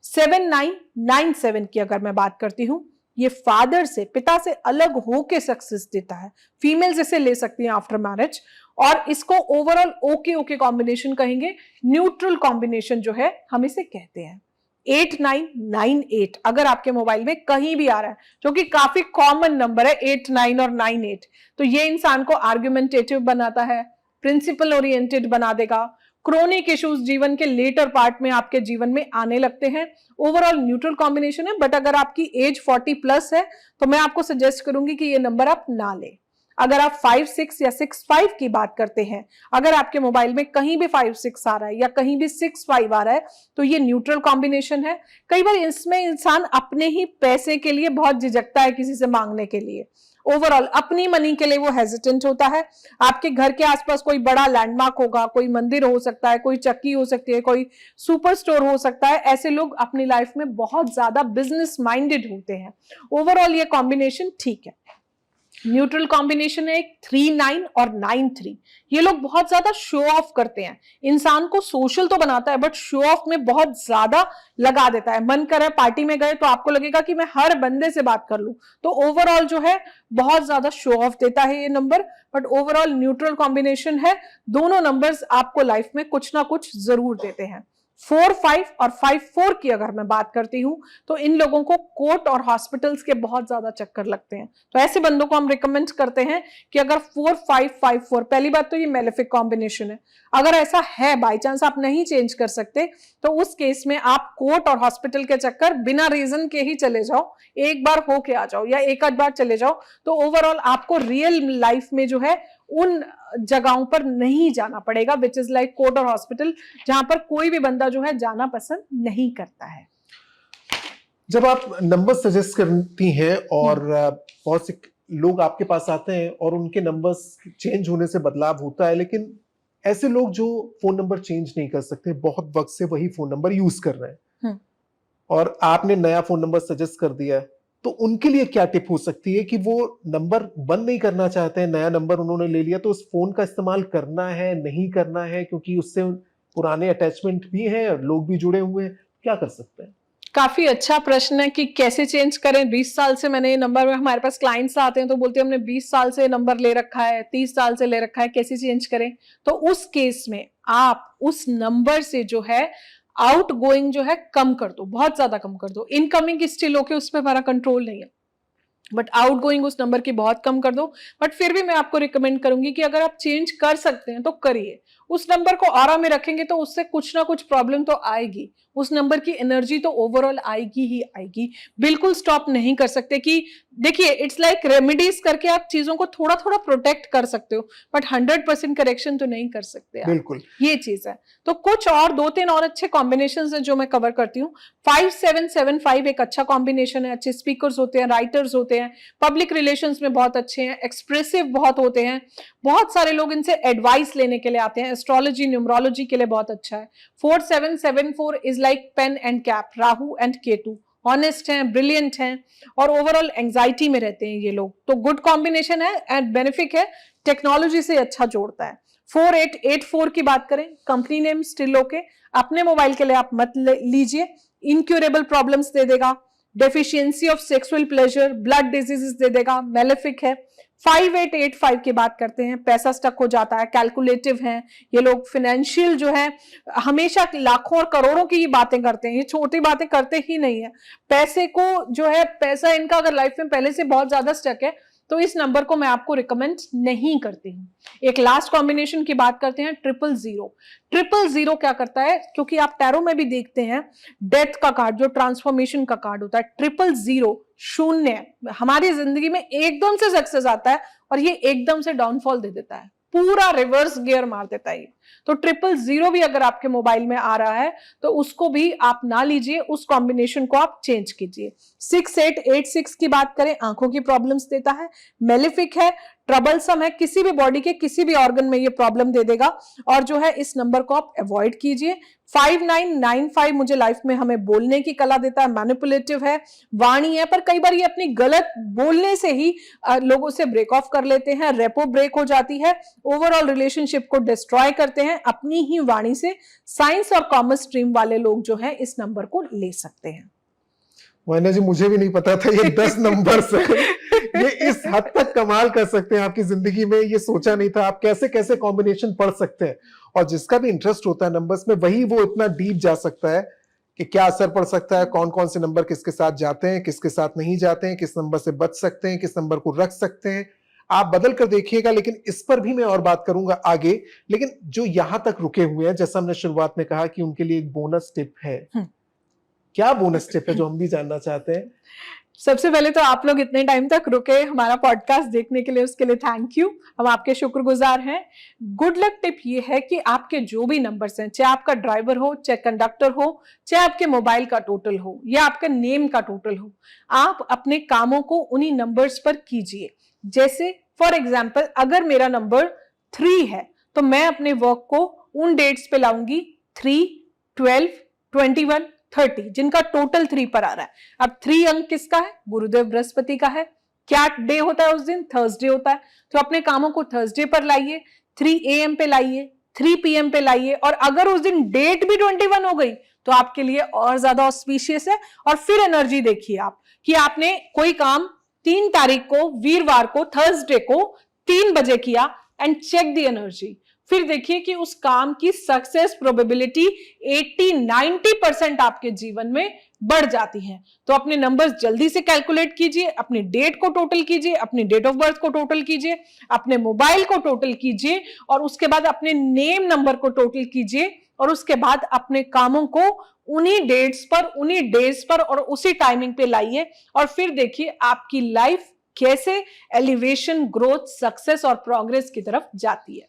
A: 7 9 9 7 की अगर मैं बात करती हूं, ये फादर से, पिता से अलग होके सक्सेस देता है। फीमेल्स इसे ले सकती हैं आफ्टर मैरिज, और इसको ओवरऑल ओके कॉम्बिनेशन कहेंगे। न्यूट्रल कॉम्बिनेशन जो है हम इसे कहते हैं। 8 9 9 8 अगर आपके मोबाइल में कहीं भी आ रहा है, जो कि काफी कॉमन नंबर है 8 9 और 9 8, तो ये इंसान को आर्ग्यूमेंटेटिव बनाता है, प्रिंसिपल ओरिएंटेड बना देगा। क्रोनिक इश्यूज जीवन के लेटर पार्ट में आपके जीवन में आने लगते हैं। ओवरऑल न्यूट्रल कॉम्बिनेशन है, बट अगर आपकी एज 40 प्लस है तो मैं आपको सजेस्ट करूंगी कि ये नंबर आप ना लें। अगर आप 5 6 या 6 5 की बात करते हैं, अगर आपके मोबाइल में कहीं भी 5 6 आ रहा है या कहीं भी 6 5 आ रहा है, तो ये न्यूट्रल कॉम्बिनेशन है। कई बार इसमें इंसान अपने ही पैसे के लिए बहुत झिझकता है किसी से मांगने के लिए, ओवरऑल अपनी मनी के लिए वो हेजिटेंट होता है। आपके घर के आसपास कोई बड़ा लैंडमार्क होगा, कोई मंदिर हो सकता है, कोई चक्की हो सकती है, कोई सुपर स्टोर हो सकता है। ऐसे लोग अपनी लाइफ में बहुत ज्यादा बिजनेस माइंडेड होते हैं। ओवरऑल ये कॉम्बिनेशन ठीक है। न्यूट्रल कॉम्बिनेशन है एक 3 9 और 9 3। ये लोग बहुत ज्यादा शो ऑफ करते हैं, इंसान को सोशल तो बनाता है बट शो ऑफ में बहुत ज्यादा लगा देता है। मन करे पार्टी में गए तो आपको लगेगा कि मैं हर बंदे से बात कर लूं, तो ओवरऑल जो है बहुत ज्यादा शो ऑफ देता है ये number, but overall neutral combination है। दोनों नंबर्स आपको लाइफ में कुछ ना कुछ जरूर देते हैं। 4 5 और 5 4 की अगर मैं बात करती हूं, तो इन लोगों को कोर्ट और हॉस्पिटल्स के बहुत ज्यादा चक्कर लगते हैं, तो ऐसे बंदों को हम रिकमेंड करते हैं कि अगर 4 5 5 4, पहली बात तो ये मेलेफिक कॉम्बिनेशन है। अगर ऐसा है बाई चांस आप नहीं चेंज कर सकते, तो उस केस में आप कोर्ट और हॉस्पिटल के चक्कर बिना रीजन के ही चले जाओ, एक बार होके आ जाओ या एक आध बार चले जाओ, तो ओवरऑल आपको रियल लाइफ में जो है उन जगहों पर नहीं जाना पड़ेगा, विच इज लाइक कोर्ट और हॉस्पिटल, जहां पर कोई भी बंदा जो है जाना पसंद नहीं करता है।
B: जब आप नंबर सजेस्ट करती हैं और बहुत से लोग आपके पास आते हैं और उनके नंबर्स चेंज होने से बदलाव होता है, लेकिन ऐसे लोग जो फोन नंबर चेंज नहीं कर सकते, बहुत वक्त से वही फोन नंबर यूज कर रहे हैं, और आपने नया फोन नंबर सजेस्ट कर दिया, तो उनके लिए क्या टिप हो सकती है कि वो नंबर बंद नहीं करना चाहते हैं, नया नंबर उन्होंने ले लिया, तो उस फोन का इस्तेमाल करना है नहीं करना है, क्योंकि उससे पुराने अटैचमेंट भी हैं और लोग भी जुड़े हुए हैं, क्या कर सकते हैं?
A: काफी अच्छा प्रश्न है कि कैसे चेंज करें। 20 साल से मैंने ये नंबर, हमारे पास क्लाइंट्स आते हैं तो बोलते हैं हमने 20 साल से नंबर ले रखा है, 30 साल से ले रखा है, कैसे चेंज करें? तो उस केस में आप उस नंबर से जो है आउट गोइंग जो है कम कर दो, बहुत ज्यादा कम कर दो। इनकमिंग स्टिल ओके, उस पर हमारा कंट्रोल नहीं है, बट आउट गोइंग उस नंबर की बहुत कम कर दो। बट फिर भी मैं आपको रिकमेंड करूंगी कि अगर आप चेंज कर सकते हैं तो करिए। उस नंबर को ऑरा में रखेंगे तो उससे कुछ ना कुछ प्रॉब्लम तो आएगी, उस नंबर की एनर्जी तो ओवरऑल आएगी ही आएगी। बिल्कुल स्टॉप नहीं कर सकते कि देखिए इट्स लाइक रेमेडीज करके आप चीजों को थोड़ा थोड़ा प्रोटेक्ट कर सकते हो, बट 100% करेक्शन तो नहीं कर सकते आप।
B: बिल्कुल
A: ये चीज है। तो कुछ और 2-3 और अच्छे कॉम्बिनेशंस हैं जो मैं कवर करती हूँ। 5 7 7 5 एक अच्छा कॉम्बिनेशन है, अच्छे स्पीकर्स होते हैं, राइटर्स होते होते हैं, पब्लिक रिलेशंस में बहुत अच्छे हैं, एक्सप्रेसिव बहुत होते हैं, बहुत सारे लोग इनसे एडवाइस लेने के लिए आते हैं, एस्ट्रोलॉजी न्यूमरोलॉजी के लिए बहुत अच्छा है। 4774 is like pen and cap, Rahu and Ketu, honest हैं, ब्रिलियंट हैं और ओवरऑल एंजाइटी में रहते हैं ये लोग, तो गुड कॉम्बिनेशन है एंड बेनिफिक है, टेक्नोलॉजी से अच्छा जोड़ता है। 4884 की बात करें, कंपनी नेम स्टिल ओके, अपने मोबाइल के लिए आप मत लीजिए, इनक्यूरेबल प्रॉब्लम्स दे देगा, deficiency of sexual pleasure, blood diseases दे देगा, मेलेफिक है। 5885 की बात करते हैं, पैसा स्टक हो जाता है, कैलकुलेटिव हैं ये लोग, फाइनेंशियल जो है हमेशा लाखों और करोड़ों की ही बातें करते हैं, ये छोटी बातें करते ही नहीं है, पैसे को जो है, पैसा इनका अगर लाइफ में पहले से बहुत ज्यादा स्टक है तो इस नंबर को मैं आपको रिकमेंड नहीं करती हूँ। एक लास्ट कॉम्बिनेशन की बात करते हैं, 000। 000 क्या करता है, क्योंकि आप टैरो में भी देखते हैं डेथ का कार्ड, जो ट्रांसफॉर्मेशन का कार्ड होता है, 000 शून्य हमारी जिंदगी में एकदम से सक्सेस आता है और ये एकदम से डाउनफॉल दे देता है, पूरा रिवर्स गियर मार देता है। तो 000 भी अगर आपके मोबाइल में आ रहा है तो उसको भी आप ना लीजिए, उस कॉम्बिनेशन को आप चेंज कीजिए। 6886 की बात करें, आंखों की प्रॉब्लम्स देता है, मेलिफिक है, ट्रबलसम है, किसी भी बॉडी के किसी भी ऑर्गन में ये प्रॉब्लम दे देगा और जो है इस नंबर को आप अवॉइड कीजिए। 5995 मुझे लाइफ में हमें बोलने की कला देता है, मैनिपुलेटिव है, वाणी है, पर कई बार ये अपनी गलत बोलने से ही लोगों से ब्रेक ऑफ कर लेते हैं, रेपो ब्रेक हो जाती है, ओवरऑल रिलेशनशिप को डिस्ट्रॉय करते हैं अपनी ही वाणी से। साइंस और कॉमर्स स्ट्रीम वाले लोग जो है इस नंबर को ले सकते हैं।
B: मोहना जी, मुझे भी नहीं पता था ये 10 नंबर से ये इस हद तक कमाल कर सकते हैं आपकी जिंदगी में, ये सोचा नहीं था। आप कैसे कैसे कॉम्बिनेशन पढ़ सकते हैं, और जिसका भी इंटरेस्ट होता है नंबर्स में, वही वो इतना डीप जा सकता है कि क्या असर पड़ सकता है, कौन कौन से नंबर किसके साथ जाते हैं, किसके साथ नहीं जाते हैं, किस नंबर से बच सकते हैं, किस नंबर को रख सकते हैं। आप बदल कर देखिएगा, लेकिन इस पर भी मैं और बात करूंगा आगे। लेकिन जो यहां तक रुके हुए हैं, जैसा हमने शुरुआत में कहा कि उनके लिए एक बोनस टिप है, क्या बोनस टिप है जो हम भी जानना चाहते हैं?
A: सबसे पहले तो आप लोग इतने टाइम तक रुके हमारा पॉडकास्ट देखने के लिए, उसके लिए थैंक यू, हम आपके शुक्रगुजार हैं। गुड लक टिप ये है कि आपके जो भी नंबर्स हैं, चाहे आपका ड्राइवर हो, चाहे कंडक्टर हो, चाहे आपके मोबाइल का टोटल हो या आपका नेम का टोटल हो, आप अपने कामों को उन्हीं नंबर्स पर कीजिए। जैसे फॉर एग्जाम्पल, अगर मेरा नंबर 3 है तो मैं अपने वर्क को उन डेट्स पे लाऊंगी 3, 12, 21, 30, जिनका टोटल 3 पर आ रहा है। अब 3 अंक किसका है? गुरुदेव बृहस्पति का है। क्या डे होता है उस दिन? थर्सडे होता है। तो अपने कामों को थर्सडे पर लाइए, 3 AM पे लाइए, 3 PM पे लाइए, और अगर उस दिन डेट भी 21 हो गई तो आपके लिए और ज्यादा ऑस्पिशियस है। और फिर एनर्जी देखिए आप कि आपने कोई काम 3 तारीख को, वीरवार को, थर्सडे को 3 बजे किया, एंड चेक द एनर्जी। फिर देखिए कि उस काम की सक्सेस प्रोबेबिलिटी 80-90% आपके जीवन में बढ़ जाती है। तो अपने नंबर्स जल्दी से कैलकुलेट कीजिए, अपनी डेट को टोटल कीजिए, अपनी डेट ऑफ बर्थ को टोटल कीजिए, अपने मोबाइल को टोटल कीजिए, और उसके बाद अपने नेम नंबर को टोटल कीजिए, और उसके बाद अपने कामों को उन्हीं डेट्स पर, उन्हीं डेज पर और उसी टाइमिंग पे लाइए, और फिर देखिए आपकी लाइफ कैसे एलिवेशन, ग्रोथ, सक्सेस और प्रोग्रेस की तरफ जाती है।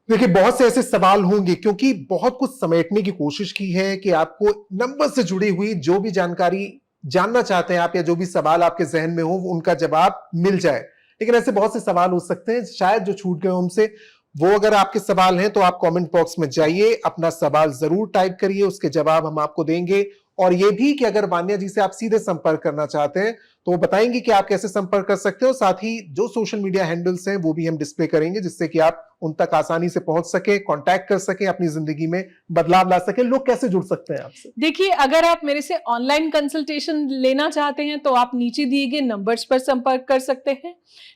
B: देखिए, बहुत से ऐसे सवाल होंगे, क्योंकि बहुत कुछ समेटने की कोशिश की है कि आपको नंबर से जुड़ी हुई जो भी जानकारी जानना चाहते हैं आप, या जो भी सवाल आपके जहन में हो, उनका जवाब मिल जाए। लेकिन ऐसे बहुत से सवाल हो सकते हैं शायद जो छूट गए हमसे। वो अगर आपके सवाल हैं तो आप कमेंट बॉक्स में जाइए, अपना सवाल जरूर टाइप करिए, उसके जवाब हम आपको देंगे। और ये भी कि अगर वान्या जी से आप सीधे संपर्क करना चाहते हैं तो वो बताएंगे कि आप कैसे संपर्क कर सकते हो। साथ ही जो सोशल मीडिया हैंडल्स हैं वो भी हम डिस्प्ले करेंगे, जिससे कि आप उन तक आसानी से पहुंच सके, कांटेक्ट कर सके, अपनी जिंदगी में बदलाव ला सके। लोग कैसे जुड़ सकते हैं आपसे?
A: देखिए, अगर आप मेरे से ऑनलाइन कंसल्टेशन लेना चाहते हैं तो आप नीचे दिए गए नंबर्स पर संपर्क कर सकते हैं।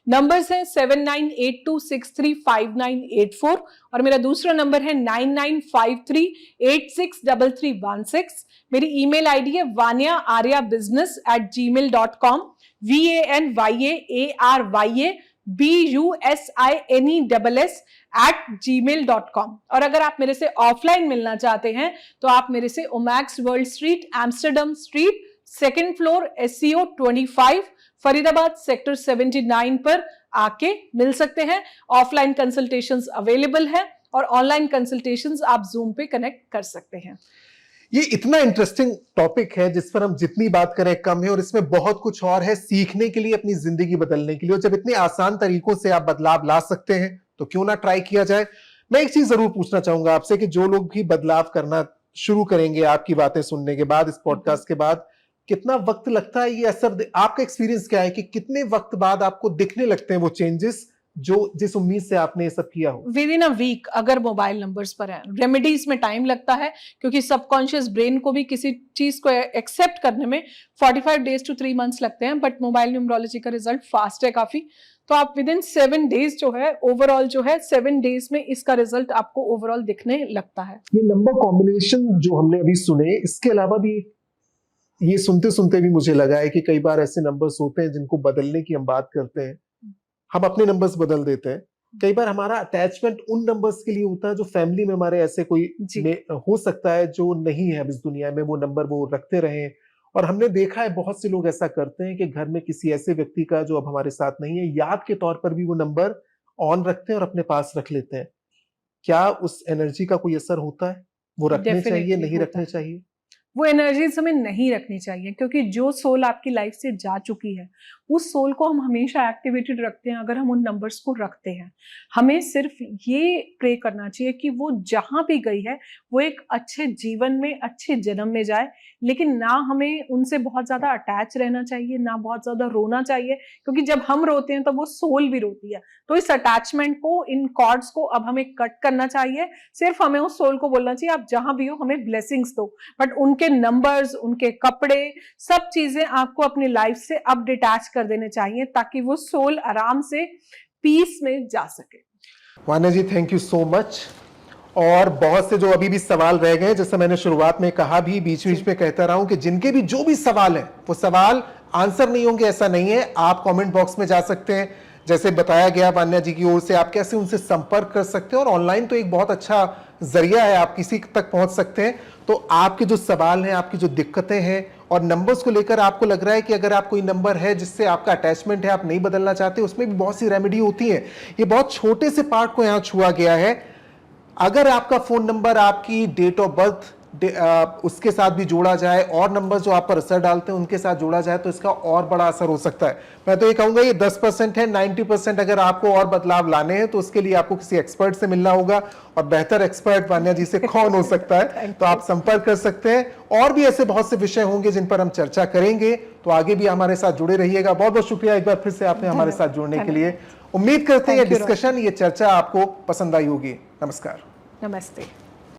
A: नंबर्स हैं 7982635984 और मेरा दूसरा नंबर है 9953863316। मेरी ईमेल आईडी है vanya@business@gmail.com, VANYAARYABUSINESS@gmail.com। और अगर आप मेरे से ऑफलाइन मिलना चाहते हैं तो आप मेरे से Omaxe world street, Amsterdam street, 2nd floor, SCO 25, Faridabad sector 79 पर आके मिल सकते हैं। ऑफलाइन कंसल्टेशंस अवेलेबल है और ऑनलाइन कंसल्टेशंस आप जूम पे कनेक्ट कर सकते हैं।
B: ये इतना इंटरेस्टिंग टॉपिक है जिस पर हम जितनी बात करें कम है, और इसमें बहुत कुछ और है सीखने के लिए, अपनी जिंदगी बदलने के लिए। और जब इतने आसान तरीकों से आप बदलाव ला सकते हैं तो क्यों ना ट्राई किया जाए। मैं एक चीज जरूर पूछना चाहूंगा आपसे कि जो लोग भी बदलाव करना शुरू करेंगे आपकी बातें सुनने के बाद, इस पॉडकास्ट के बाद, कितना वक्त लगता है ये असर, आपका एक्सपीरियंस क्या है कि कितने वक्त बाद आपको दिखने लगते हैं वो चेंजेस जो जिस उम्मीद से आपने ये सब किया हो?
A: विद इन अ वीक अगर मोबाइल नंबर्स पर है। रेमेडीज में टाइम लगता है क्योंकि सबकॉन्शियस ब्रेन को भी किसी चीज को एक्सेप्ट करने में 45 डेज टू 3 मंथ्स लगते हैं, बट मोबाइल न्यूमरोलॉजी का रिजल्ट फास्ट है काफी। तो आप विद इन 7 डेज जो है ओवरऑल जो है 7 डेज में इसका रिजल्ट आपको ओवरऑल दिखने लगता है।
B: ये नंबर कॉम्बिनेशन जो हमने अभी सुने, इसके अलावा भी ये सुनते सुनते भी मुझे लगा है कि कई बार ऐसे नंबर्स होते हैं जिनको बदलने की हम बात करते हैं, हम अपने नंबर्स बदल देते हैं। कई बार हमारा अटैचमेंट उन नंबर्स के लिए होता है जो फैमिली में हमारे ऐसे कोई में हो सकता है जो नहीं है अब इस दुनिया में, वो नंबर वो रखते रहे। और हमने देखा है बहुत से लोग ऐसा करते हैं कि घर में किसी ऐसे व्यक्ति का जो अब हमारे साथ नहीं है, याद के तौर पर भी वो नंबर ऑन रखते हैं और अपने पास रख लेते हैं। क्या उस एनर्जी का कोई असर होता है? वो रखने चाहिए, नहीं रखने चाहिए?
A: वो एनर्जीज हमें नहीं रखनी चाहिए क्योंकि जो सोल आपकी लाइफ से जा चुकी है उस सोल को हम हमेशा एक्टिवेटेड रखते हैं अगर हम उन नंबर्स को रखते हैं। हमें सिर्फ ये प्रे करना चाहिए कि वो जहां भी गई है वो एक अच्छे जीवन में, अच्छे जन्म में जाए, लेकिन ना हमें उनसे बहुत ज्यादा अटैच रहना चाहिए, ना बहुत ज्यादा रोना चाहिए, क्योंकि जब हम रोते हैं तो वो सोल भी रोती है। तो इस अटैचमेंट को, इन कॉर्ड्स को अब हमें कट करना चाहिए। सिर्फ हमें उस सोल को बोलना चाहिए आप जहां भी हो हमें ब्लेसिंग्स दो, बट उनके नंबर्स, उनके कपड़े, सब चीजें आपको अपनी लाइफ से अब डिटैच कर देने चाहिए ताकि वो सोल आराम से पीस में जा सके।
B: वान्या जी, थैंक यू सो मच। और बहुत से जो अभी भी सवाल रह गए, जैसे मैंने शुरुआत में कहा भी, बीच बीच में कहता रहा हूं कि जिनके भी जो भी सवाल है वो सवाल आंसर नहीं होंगे ऐसा नहीं है। आप कमेंट बॉक्स में जा सकते हैं, जैसे बताया गया वान्या जी की ओर से, आप कैसे उनसे संपर्क कर सकते हैं। और ऑनलाइन तो एक बहुत अच्छा जरिया है, आप किसी तक पहुंच सकते हैं। तो आपके जो सवाल हैं, आपकी जो दिक्कतें हैं और नंबर्स को लेकर आपको लग रहा है कि अगर आप कोई नंबर है जिससे आपका अटैचमेंट है, आप नहीं बदलना चाहते, उसमें भी बहुत सी रेमेडी होती है। ये बहुत छोटे से पार्ट को यहां छुआ गया है। अगर आपका फोन नंबर आपकी डेट ऑफ बर्थ उसके साथ भी जोड़ा जाए और नंबर जो आप पर असर डालते हैं उनके साथ जोड़ा जाए तो इसका और बड़ा असर हो सकता है। मैं तो ये कहूंगा ये 10% है, 90% अगर आपको और बदलाव लाने हैं तो उसके लिए आपको किसी एक्सपर्ट से मिलना होगा, और बेहतर एक्सपर्ट वान्या जी से कौन हो सकता है। तो आप संपर्क कर सकते हैं। और भी ऐसे बहुत से विषय होंगे जिन पर हम चर्चा करेंगे, तो आगे भी हमारे साथ जुड़े रहिएगा। बहुत बहुत शुक्रिया एक बार फिर से आपने हमारे साथ जुड़ने के लिए। उम्मीद करते हैं ये डिस्कशन, ये चर्चा आपको पसंद आई होगी। नमस्कार।
A: नमस्ते।